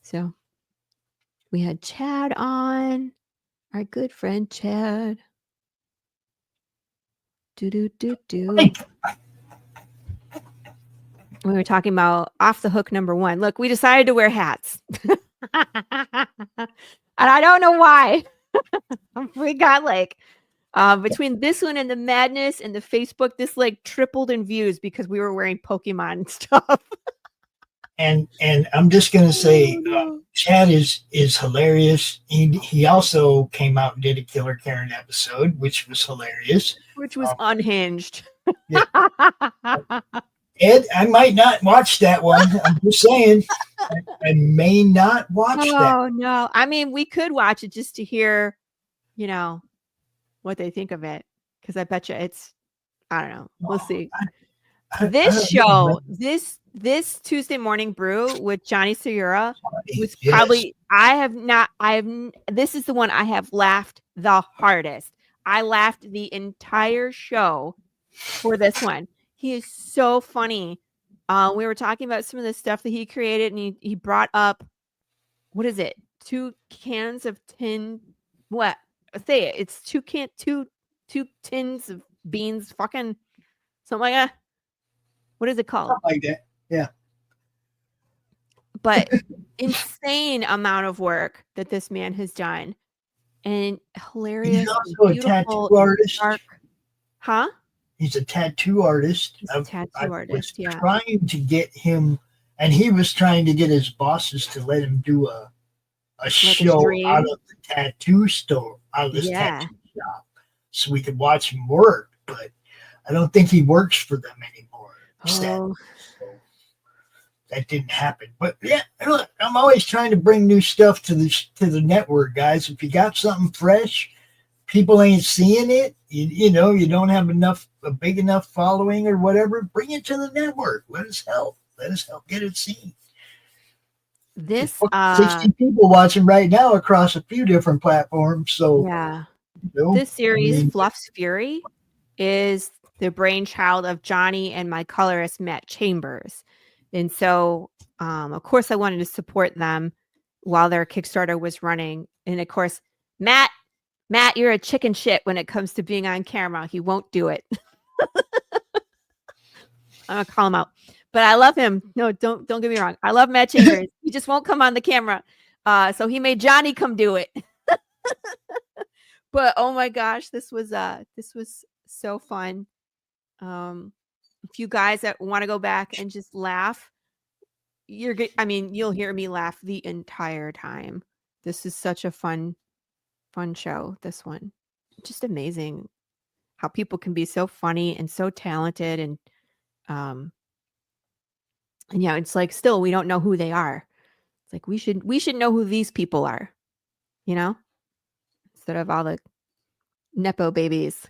So we had Chad on, our good friend Chad. We were talking about Off the Hook #1. Look, we decided to wear hats. And I don't know why. We got between this one and the madness and the Facebook, this tripled in views because we were wearing Pokemon stuff. And I'm just gonna say, Chad is hilarious. He also came out and did a Killer Karen episode, which was hilarious. Which was unhinged. Yeah. Ed, I might not watch that one. I'm just saying, I may not watch that. Oh no! I mean, we could watch it just to hear, what they think of it. Because I bet you it's, I don't know. We'll see. This show, this Tuesday Morning Brew with Johnny Sayura was probably this is the one I have laughed the hardest. I laughed the entire show for this one. He is so funny. We were talking about some of the stuff that he created, and he brought up, what is it? 2 cans of tin. What? Say it. It's 2 tins of beans. Fucking something like that. What is it called? Something like that. Yeah. But insane amount of work that this man has done, and hilarious. He's also a tattoo artist. Huh? He's a tattoo artist. I was trying to get him, and he was trying to get his bosses to let him do a show out of the tattoo store, out of this tattoo shop, so we could watch him work. But I don't think he works for them anymore. So that didn't happen. But yeah, look, I'm always trying to bring new stuff to the network, guys. If you got something fresh, people ain't seeing it. You don't have a big enough following or whatever. Bring it to the network. Let us help get it seen. This 60 people watching right now across a few different platforms. So yeah, this series, Fluff's Fury, is the brainchild of Johnny and my colorist Matt Chambers, and so of course I wanted to support them while their Kickstarter was running. And of course, Matt, you're a chicken shit when it comes to being on camera. He won't do it. I'm gonna call him out. But I love him. No, don't get me wrong. I love Matt Chambers. He just won't come on the camera. So he made Johnny come do it. But oh my gosh, this was so fun. If you guys that want to go back and just laugh, you'll hear me laugh the entire time. This is such a fun show. This one, just amazing how people can be so funny and so talented, and it's like, still, we don't know who they are. It's like, we should know who these people are, instead of all the Nepo babies.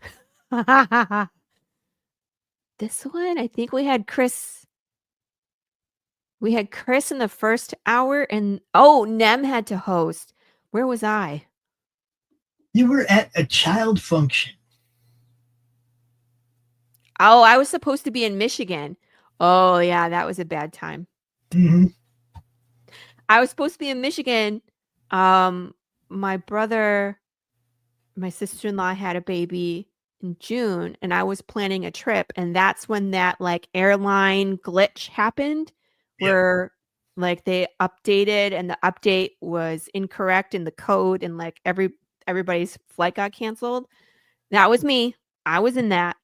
This one, I think we had Chris. We had Chris in the first hour, and Nem had to host. Where was I? You were at a child function. Oh, I was supposed to be in Michigan. Oh, yeah, that was a bad time. Mm-hmm. I was supposed to be in Michigan. My brother, my sister-in-law had a baby in June, and I was planning a trip, and that's when that airline glitch happened, where they updated, and the update was incorrect in the code, and everybody's flight got canceled. That was me. I was in that,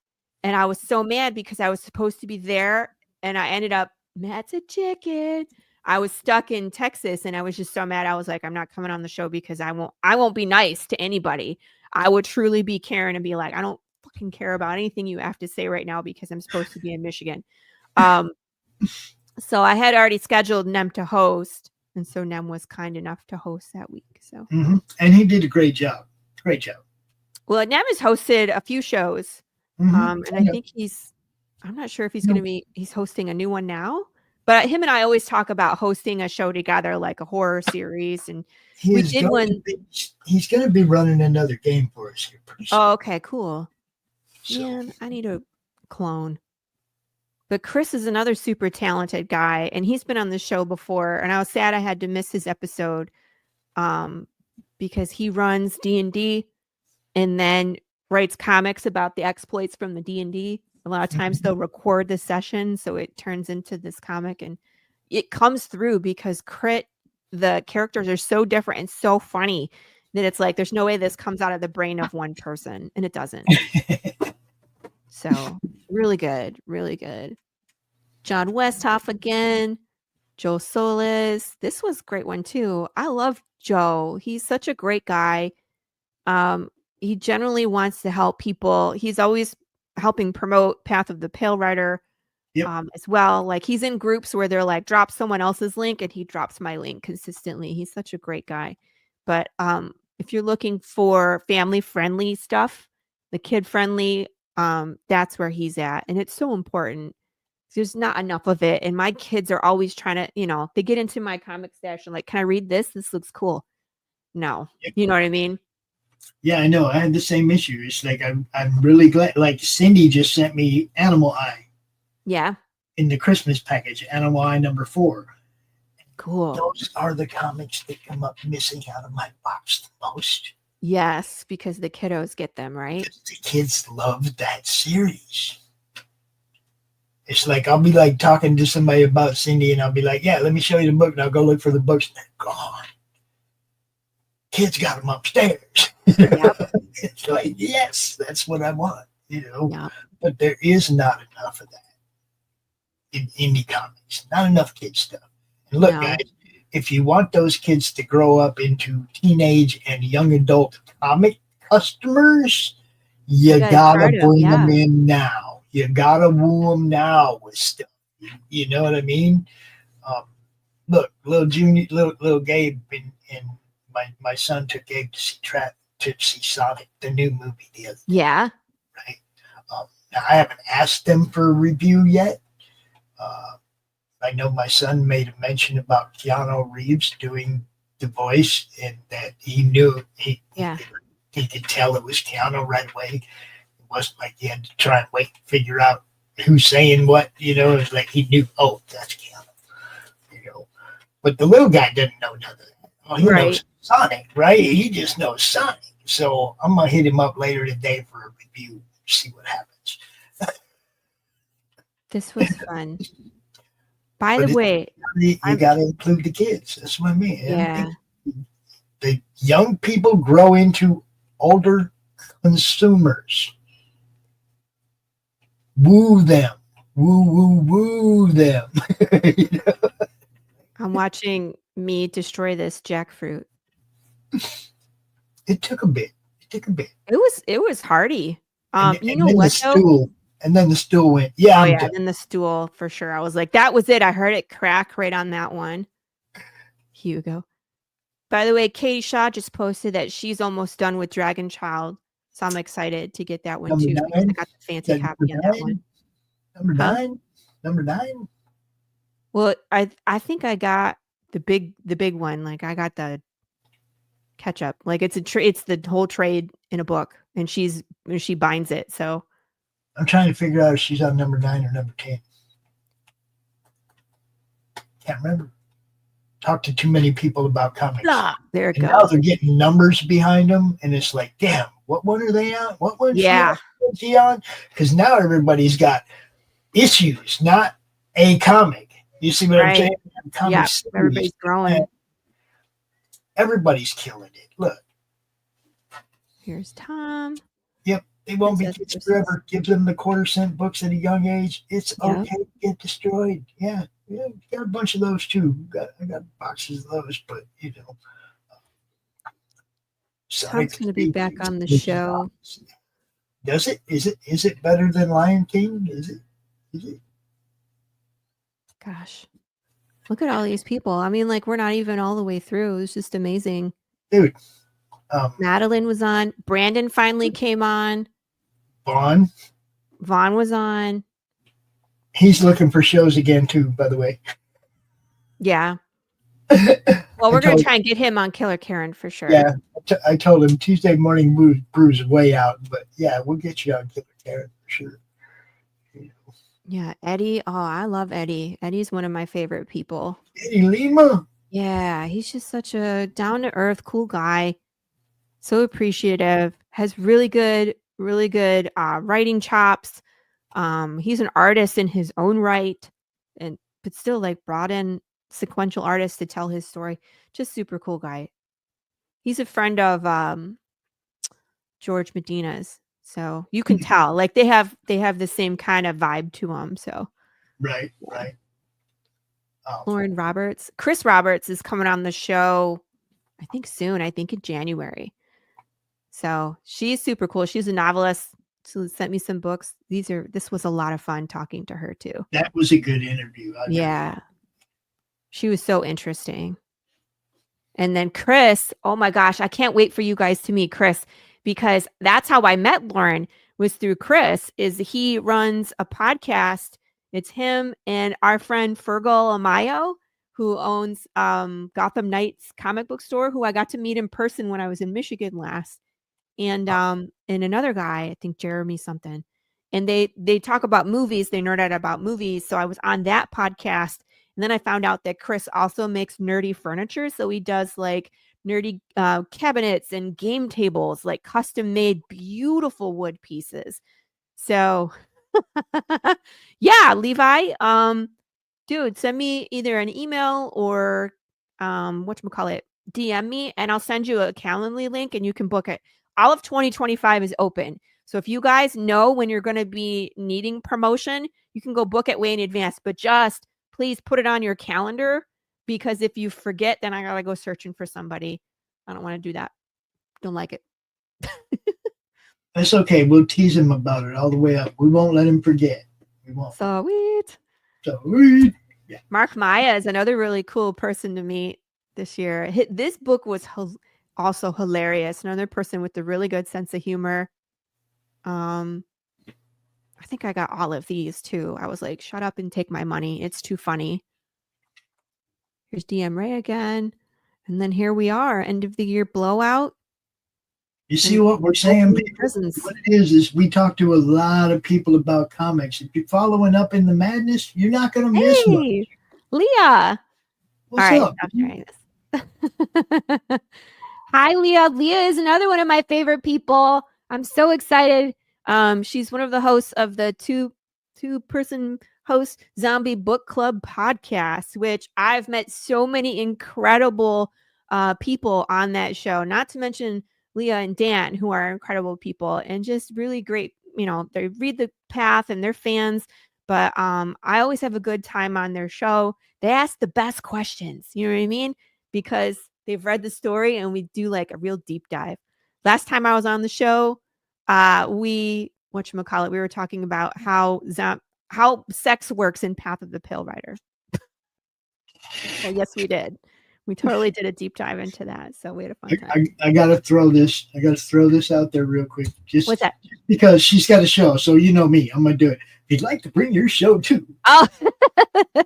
and I was so mad because I was supposed to be there, and I ended up, Matt's a chicken. I was stuck in Texas, and I was just so mad. I was like, I'm not coming on the show because I won't be nice to anybody. I would truly be Karen and be like, I don't fucking care about anything you have to say right now because I'm supposed to be in Michigan. So I had already scheduled Nem to host, and so Nem was kind enough to host that week. So and he did a great job. Great job. Well, Nem has hosted a few shows, and I think I'm not sure if he's hosting a new one now, but him and I always talk about hosting a show together, like a horror series, and we did one. He's going to be running another game for us here pretty soon. Oh, okay, cool. So. Man, I need a clone. But Chris is another super talented guy, and he's been on the show before, and I was sad I had to miss his episode because he runs D&D and then writes comics about the exploits from the D&D. A lot of times they'll record the session, so it turns into this comic, and it comes through because the characters are so different and so funny that it's like there's no way this comes out of the brain of one person, and it doesn't. So really good, really good. John Westhoff again. Joe Solis. This was a great one too. I love Joe. He's such a great guy. He generally wants to help people. He's always helping promote Path of the Pale Rider Yep. as well. Like he's in groups where they're like, drop someone else's link, and he drops my link consistently. He's such a great guy. But if you're looking for family friendly stuff, the kid friendly, that's where he's at. And it's so important. There's not enough of it. And my kids are always trying to, they get into my comic stash and like, can I read this? This looks cool. No, Yep. you know what I mean? Yeah, I know. I had the same issue. It's like I'm really glad. Like Cindy just sent me Animal Eye Yeah. in the Christmas package, Animal Eye #4. Cool. Those are the comics that come up missing out of my box the most. Yes, because the kiddos get them, right? The kids love that series. It's like I'll be like talking to somebody about Cindy, and I'll be like, "Yeah, let me show you the book," and I'll go look for the books, and they're gone. Kids got them upstairs. Yep. It's like, yes, that's what I want, Yep. But there is not enough of that in indie comics. Not enough kid stuff. And look, No. guys, if you want those kids to grow up into teenage and young adult comic customers, you gotta start 'em, bring yeah. them in now. You gotta woo them now with stuff. You know what I mean? Look, little Gabe and my son took Gabe to see Sonic, the new movie the other day. Yeah. Right. Now I haven't asked them for a review yet. I know my son made a mention about Keanu Reeves doing the voice, and that he knew he could tell it was Keanu right away. It wasn't like he had to try and wait and figure out who's saying what. It was like he knew. Oh, that's Keanu. But the little guy doesn't know none of that. Oh, he knows Sonic, right? He just knows Sonic. So I'm gonna hit him up later today for a review. See what happens. This was fun. By the way, you got to include the kids. That's what I mean. Yeah. The young people grow into older consumers. Woo them. Woo them. I'm watching me destroy this jackfruit. It took a bit. It was hardy. You know then what the stool, and then the stool went. Yeah. And then the stool for sure. I was like, that was it. I heard it crack right on that one. Hugo. By the way, Katie Shaw just posted that she's almost done with Dragon Child. So I'm excited to get that one too. Because I got the fancy copy of that one. Number 9? Well, I think I got the big one. Like I got the catch-up. Like it's the whole trade in a book, and she binds it. So I'm trying to figure out if she's on number 9 or number 10. Can't remember. Talked to too many people about comics. There it and goes. Now they're getting numbers behind them, and it's like, damn, what one are they on? What one's she on? Because now everybody's got issues, not a comic. You see what I'm saying? Yeah, everybody's growing. Everybody's killing it. Look. Here's Tom. Yep. They won't be kids forever. Give them the quarter-cent books at a young age. It's okay to get destroyed. Yeah. Got a bunch of those too. I got boxes of those, but Tom's going to be back on the show. Does it? Is it better than Lion King? Is it? Gosh, look at all these people. I mean, like we're not even all the way through. It's just amazing, dude. Madeline was on. Brandon finally came on. Vaughn was on. He's looking for shows again too, by the way. Yeah. Well, we're going to try and get him on Killer Karen for sure. Yeah, I told him Tuesday morning Brew's way out, but yeah, we'll get you on Killer Karen for sure. Yeah, Eddie. Oh, I love Eddie. Eddie's one of my favorite people. Eddie Lima. Yeah, he's just such a down-to-earth, cool guy. So appreciative. Has really good writing chops. He's an artist in his own right, but still like brought in sequential artists to tell his story. Just super cool guy. He's a friend of George Medina's. So you can tell, like they have the same kind of vibe to them. So right. Lauren Roberts. Chris Roberts is coming on the show, I think soon. I think in January. So she's super cool. She's a novelist. She sent me some books. This was a lot of fun talking to her too. That was a good interview. Yeah. She was so interesting. And then Chris, oh my gosh, I can't wait for you guys to meet Chris, because that's how I met Lauren, was through Chris. Is he runs a podcast. It's him and our friend Fergal Amayo, who owns Gotham Knights comic book store, who I got to meet in person when I was in Michigan last. And another guy, I think Jeremy something. And they talk about movies. They nerd out about movies. So I was on that podcast. And then I found out that Chris also makes nerdy furniture. So he does like nerdy cabinets and game tables, like custom made beautiful wood pieces. So yeah, Levi, dude, send me either an email or whatchamacallit, DM me, and I'll send you a Calendly link and you can book it. All of 2025 is open. So if you guys know when you're going to be needing promotion, you can go book it way in advance, but just please put it on your calendar, because if you forget, then I got to go searching for somebody. I don't want to do that. Don't like it. That's okay. We'll tease him about it all the way up. We won't let him forget. We won't. Sweet. Yeah. Mark Maya is another really cool person to meet this year. This book was also hilarious. Another person with a really good sense of humor. I think I got all of these too. I was like, shut up and take my money. It's too funny. Here's DM Ray again. And then here we are, end of the year blowout. You see what we're saying? What it is we talk to a lot of people about comics. If you're following up in the madness, you're not going to miss much. Leah. What's all right, up? stop sharing this. Hi, Leah. Leah is another one of my favorite people. I'm so excited. She's one of the hosts of the two-person host Zombie Book Club podcast, which I've met so many incredible people on that show, not to mention Leah and Dan, who are incredible people and just really great. You know, they read the path and they're fans, but I always have a good time on their show. They ask the best questions, you know what I mean? Because they've read the story and we do like a real deep dive. Last time I was on the show, we were talking about how sex works in Path of the Pale Rider. Well, yes, we did. We totally did a deep dive into that. So we had a fun time. I gotta throw this out there real quick. What's that? Because she's got a show, so you know me. I'm gonna do it. If you'd like to bring your show too. Oh,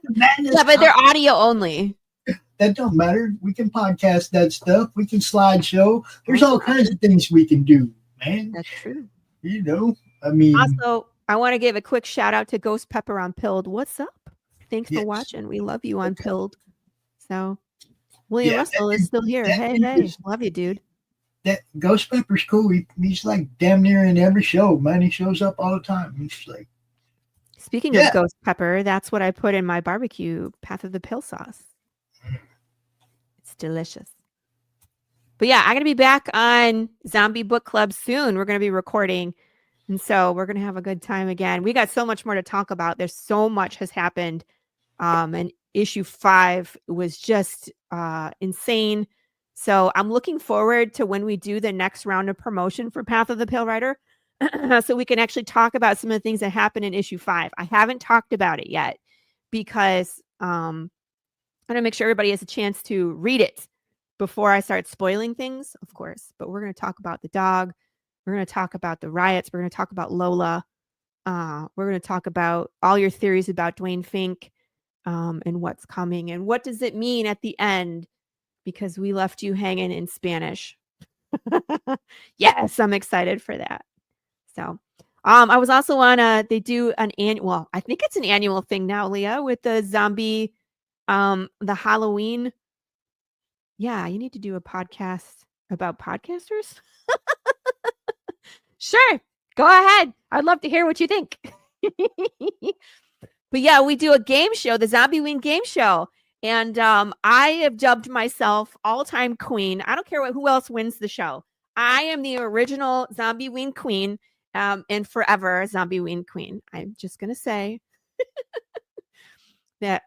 yeah, but they're audio only. That don't matter. We can podcast that stuff. We can slideshow. There's all kinds of things we can do, man. That's true. You know, I mean. Also, I want to give a quick shout out to Ghost Pepper on Pilled. What's up? Thanks for watching. We love you on Pilled. So, William Russell is still here. Hey, love you, dude. That Ghost Pepper's cool. He's like damn near in every show, man. He shows up all the time. He's like. Speaking of Ghost Pepper, that's what I put in my barbecue Path of the Pale sauce. It's delicious. But yeah, I'm going to be back on Zombie Book Club soon. We're going to be recording. And so we're going to have a good time again. We got so much more to talk about. There's so much has happened. And issue 5 was just insane. So I'm looking forward to when we do the next round of promotion for Path of the Pale Rider. So we can actually talk about some of the things that happened in issue 5. I haven't talked about it yet because I want to make sure everybody has a chance to read it before I start spoiling things, of course. But we're going to talk about the dog. We're going to talk about the riots. We're going to talk about Lola. We're going to talk about all your theories about Dwayne Fink and what's coming. And what does it mean at the end? Because we left you hanging in Spanish. Yes, I'm excited for that. So I was also on they do an annual, well, I think it's an annual thing now, Leah, with the zombie, the Halloween. Yeah, you need to do a podcast about podcasters. Sure, go ahead. I'd love to hear what you think. But yeah, we do a game show, the Zombie Ween game show. And I have dubbed myself all-time queen. I don't care who else wins the show. I am the original Zombie Ween queen. And forever Zombie Ween queen. I'm just gonna say that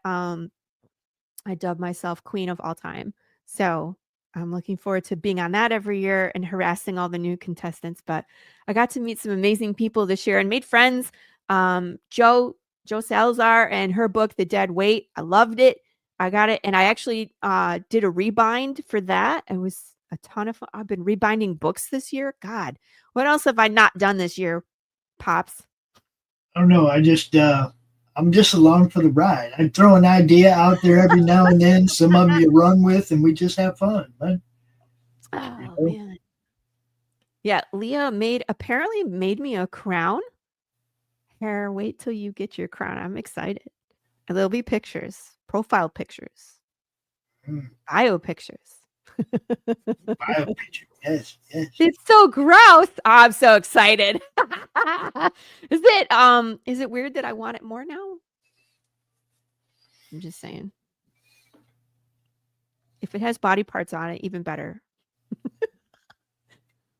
I dub myself queen of all time. So I'm looking forward to being on that every year and harassing all the new contestants. But I got to meet some amazing people this year and made friends. Joe Salazar and her book, The Dead Weight. I loved it. I got it. And I actually did a rebind for that. It was a ton of fun. I've been rebinding books this year. God, what else have I not done this year, Pops? I don't know. I'm just along for the ride. I throw an idea out there every now and then. Some of them you run with, and we just have fun. Man. Oh, man. Yeah, Leah apparently made me a crown. Here, wait till you get your crown. I'm excited. And there'll be pictures, profile pictures, bio pictures. Bio picture. Yes. It's so gross. Oh, I'm so excited. Is it weird that I want it more now? I'm just saying. If it has body parts on it, even better.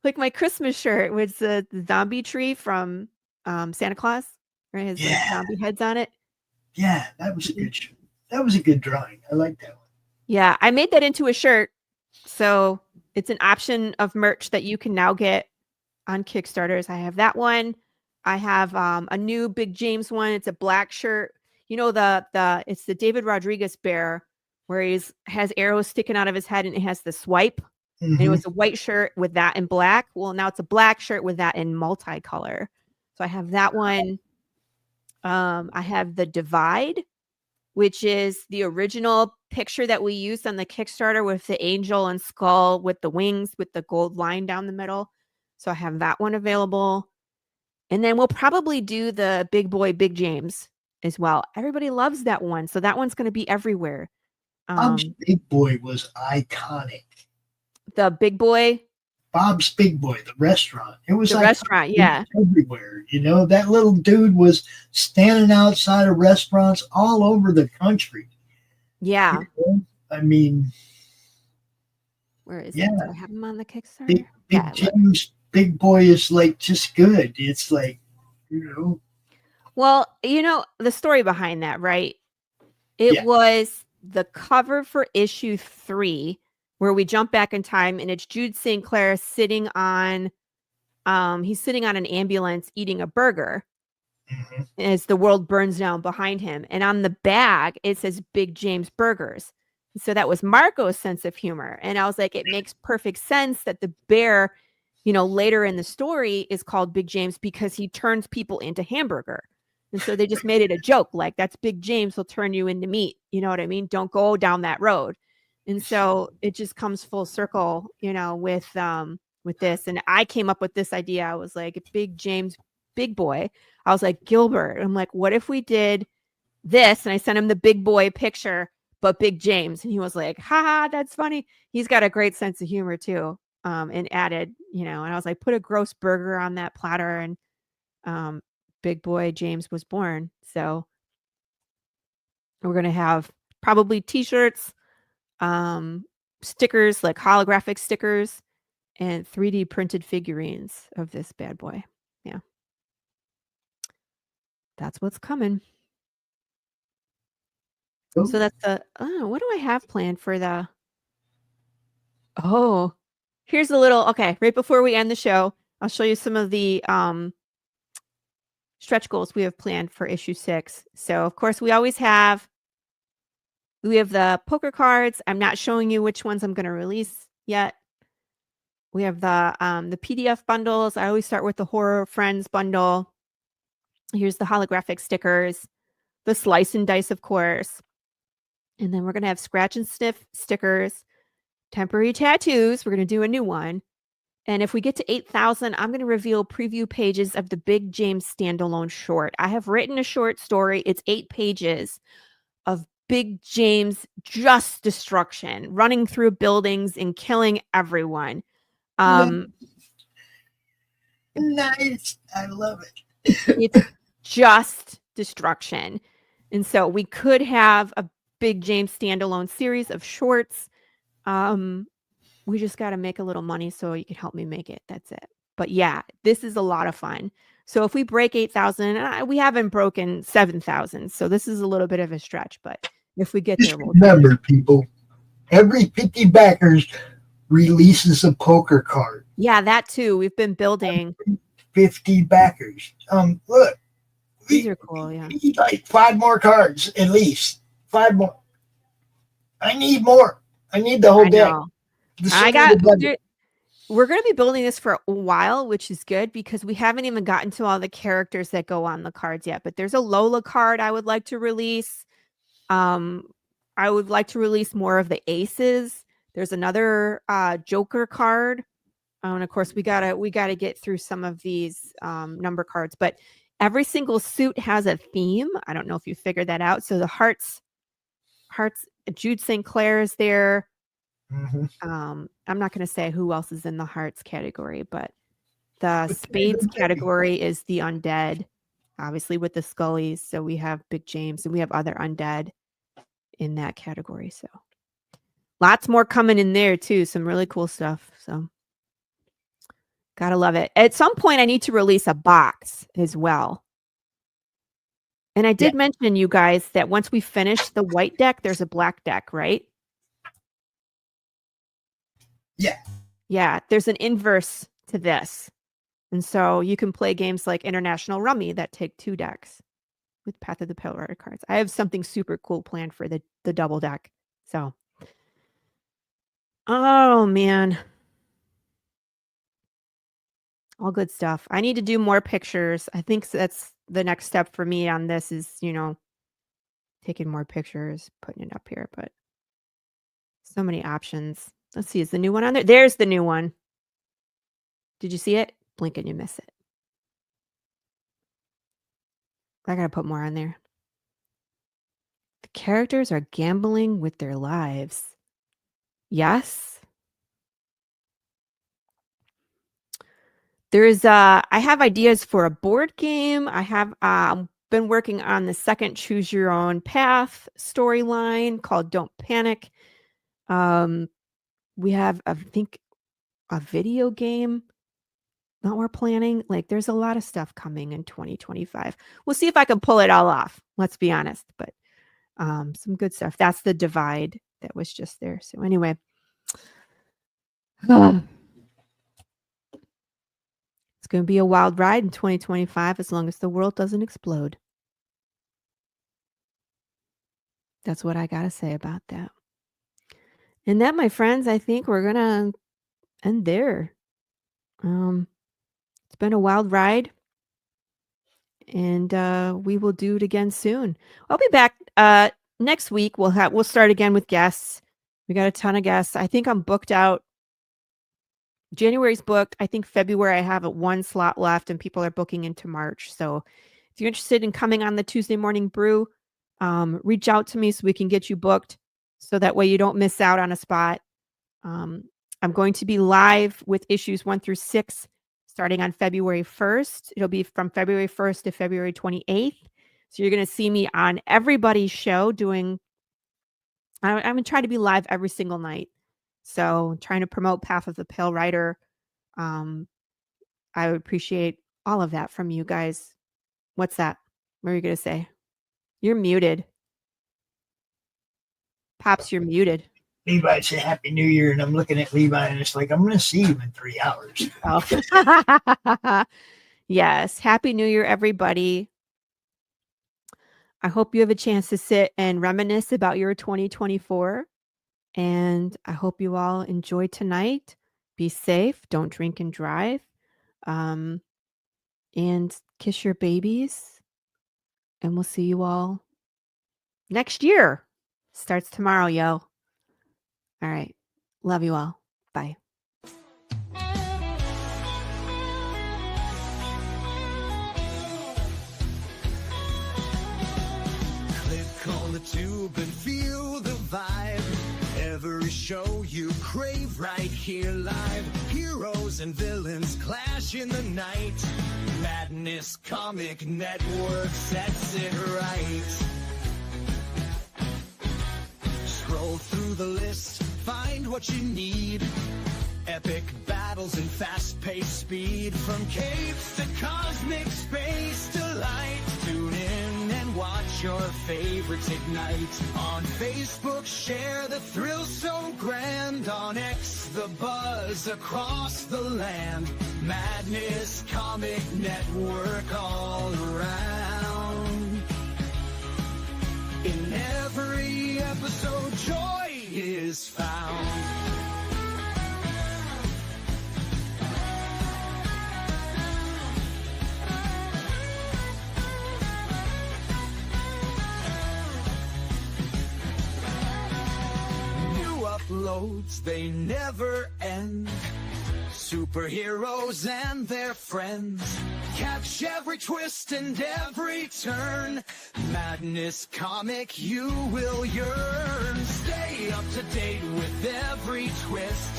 Like my Christmas shirt with the zombie tree from Santa Claus, right? It has like zombie heads on it. Yeah, that was a good shirt. That was a good drawing. I like that one. Yeah, I made that into a shirt. So it's an option of merch that you can now get on Kickstarters. I have that one. I have a new Big James one. It's a black shirt. You know, it's the David Rodriguez bear where has arrows sticking out of his head and it has the swipe. And it was a white shirt with that in black. Well, now it's a black shirt with that in multicolor. So I have that one. I have the Divide, which is the original picture that we used on the Kickstarter with the angel and skull with the wings with the gold line down the middle. So I have that one available. And then we'll probably do the Big Boy, Big James as well. Everybody loves that one. So that one's going to be everywhere. Bob's Big Boy was iconic. The Big Boy? Bob's Big Boy, the restaurant. It was the restaurant, yeah. Everywhere. You know, that little dude was standing outside of restaurants all over the country. Yeah. You know? I mean, where is it? Do I have him on the Kickstarter? Big James Big Boy is like just good. It's like, you know. Well, you know, the story behind that, right? It was the cover for issue 3 where we jump back in time and it's Jude St. Clair sitting on he's sitting on an ambulance eating a burger as the world burns down behind him. And on the bag, it says Big James Burgers. So that was Marco's sense of humor. And I was like, it makes perfect sense that the bear, you know, later in the story is called Big James because he turns people into hamburger. And so they just made it a joke. Like, that's Big James will turn you into meat. You know what I mean? Don't go down that road. And so it just comes full circle, you know, with this. And I came up with this idea. I was like, Big James, Big Boy. I was like, Gilbert. I'm like, what if we did this? And I sent him the Big Boy picture, but Big James. And he was like, haha, that's funny. He's got a great sense of humor too. And added, you know, and I was like, put a gross burger on that platter. And Big Boy James was born. So we're going to have probably t-shirts, stickers, like holographic stickers, and 3D printed figurines of this bad boy. Yeah. That's what's coming. Cool. So that's what do I have planned for the here's a little right before we end the show, I'll show you some of the stretch goals we have planned for issue 6. So of course we have the poker cards. I'm not showing you which ones I'm going to release yet. We have the PDF bundles. I always start with the Horror Friends bundle. Here's the holographic stickers, the slice and dice, of course. And then we're going to have scratch and sniff stickers, temporary tattoos. We're going to do a new one. And if we get to 8,000, I'm going to reveal preview pages of the Big James standalone short. I have written a short story. It's 8 pages of Big James just destruction, running through buildings and killing everyone. Nice. I love it. It's just destruction. And so we could have a Big James standalone series of shorts. We just got to make a little money so you can help me make it. That's it. But yeah, this is a lot of fun. So if we break 8,000, we haven't broken 7,000. So this is a little bit of a stretch, but If we get Just there, we'll do it. remember, people, every 50 backers releases a poker card. Yeah, that too. We've been building. 50 backers. Look, These are cool. Yeah. we need like 5 more cards at least. 5 more. I need more. I need the whole deck. We're going to be building this for a while, which is good because we haven't even gotten to all the characters that go on the cards yet. But there's a Lola card I would like to release. I would like to release more of the aces. There's another Joker card. And of course, we gotta get through some of these number cards. But every single suit has a theme. I don't know if you figured that out. So the hearts, Jude St. Clair is there. I'm not going to say who else is in the hearts category, but the spades category is the undead, obviously with the Scullys. So we have Big James and we have other undead in that category. So lots more coming in there too. Some really cool stuff. So gotta love it. At some point I need to release a box as well. And I did mention, you guys, that once we finish the white deck, there's a black deck, right? Yeah. Yeah, there's an inverse to this. And so you can play games like International Rummy that take 2 decks with Path of the Pale Rider cards. I have something super cool planned for the double deck. So, oh man. All good stuff. I need to do more pictures. I think that's the next step for me on this is, taking more pictures, putting it up here, but so many options. Let's see, is the new one on there? There's the new one. Did you see it? Blink and you miss it. I gotta put more on there. The characters are gambling with their lives. Yes. I have ideas for a board game. I have been working on the second Choose Your Own Path storyline called Don't Panic. We have, I think, a video game that we're planning. Like, there's a lot of stuff coming in 2025. We'll see if I can pull it all off. Let's be honest. But some good stuff. That's the divide that was just there. So anyway. It's going to be a wild ride in 2025 as long as the world doesn't explode. That's what I got to say about that. And that, my friends, I think we're going to end there. It's been a wild ride. And we will do it again soon. I'll be back next week. We'll start again with guests. We got a ton of guests. I think I'm booked out. January's booked. I think February I have 1 slot left and people are booking into March. So if you're interested in coming on the Tuesday Morning Brew, reach out to me so we can get you booked. So that way you don't miss out on a spot. I'm going to be live with issues 1 through 6 starting on February 1st. It'll be from February 1st to February 28th. So you're going to see me on everybody's show doing, I'm going to try to be live every single night. So trying to promote Path of the Pale Rider. I would appreciate all of that from you guys. What's that? What are you going to say? You're muted. Pops, you're muted. Levi said Happy New Year, and I'm looking at Levi, and it's like, I'm going to see you in 3 hours. Oh. Yes. Happy New Year, everybody. I hope you have a chance to sit and reminisce about your 2024. And I hope you all enjoy tonight. Be safe. Don't drink and drive. And kiss your babies. And we'll see you all next year. Starts tomorrow, yo. All right. Love you all. Bye. Click on the tube and feel the vibe. Every show you crave right here live. Heroes and villains clash in the night. Madness Comic Network sets it right. Scroll through the list, find what you need. Epic battles and fast-paced speed. From capes to cosmic space delight. Tune in and watch your favorites ignite. On Facebook, share the thrill so grand. On X, the buzz across the land. Madness Comic Network all around. In every episode, joy is found. Uploads, they never end. Superheroes and their friends. Catch every twist and every turn. Madness Comic, you will yearn. Stay up to date with every twist.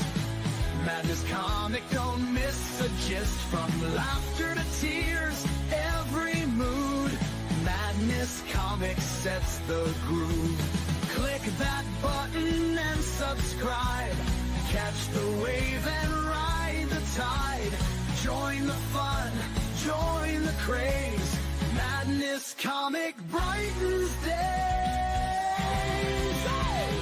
Madness Comic, don't miss a gist. From laughter to tears, every mood. Madness Comic sets the groove. Click that button and subscribe. Catch the wave and ride the tide. Join the fun, join the craze. Madness Comic brightens days. Hey!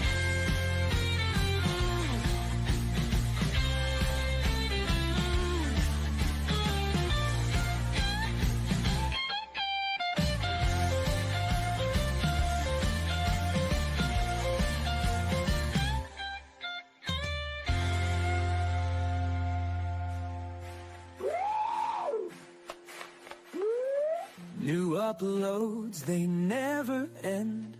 New uploads, they never end.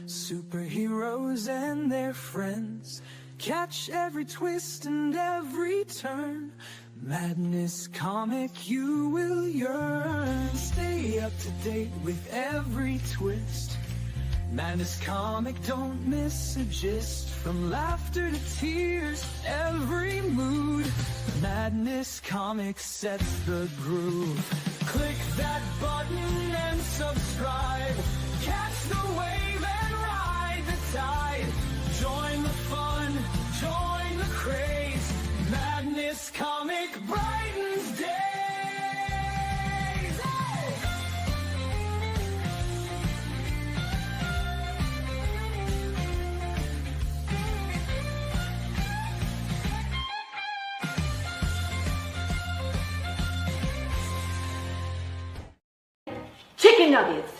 Superheroes and their friends. Catch every twist and every turn. Madness Comic, you will yearn. Stay up to date with every twist. Madness Comic, don't miss a gist. From laughter to tears, every mood. Madness Comic sets the groove. Click that button and subscribe. Catch the wave and ride the tide. Join the fun, join the craze. Madness Comic brightens days. Hey! Chicken nuggets.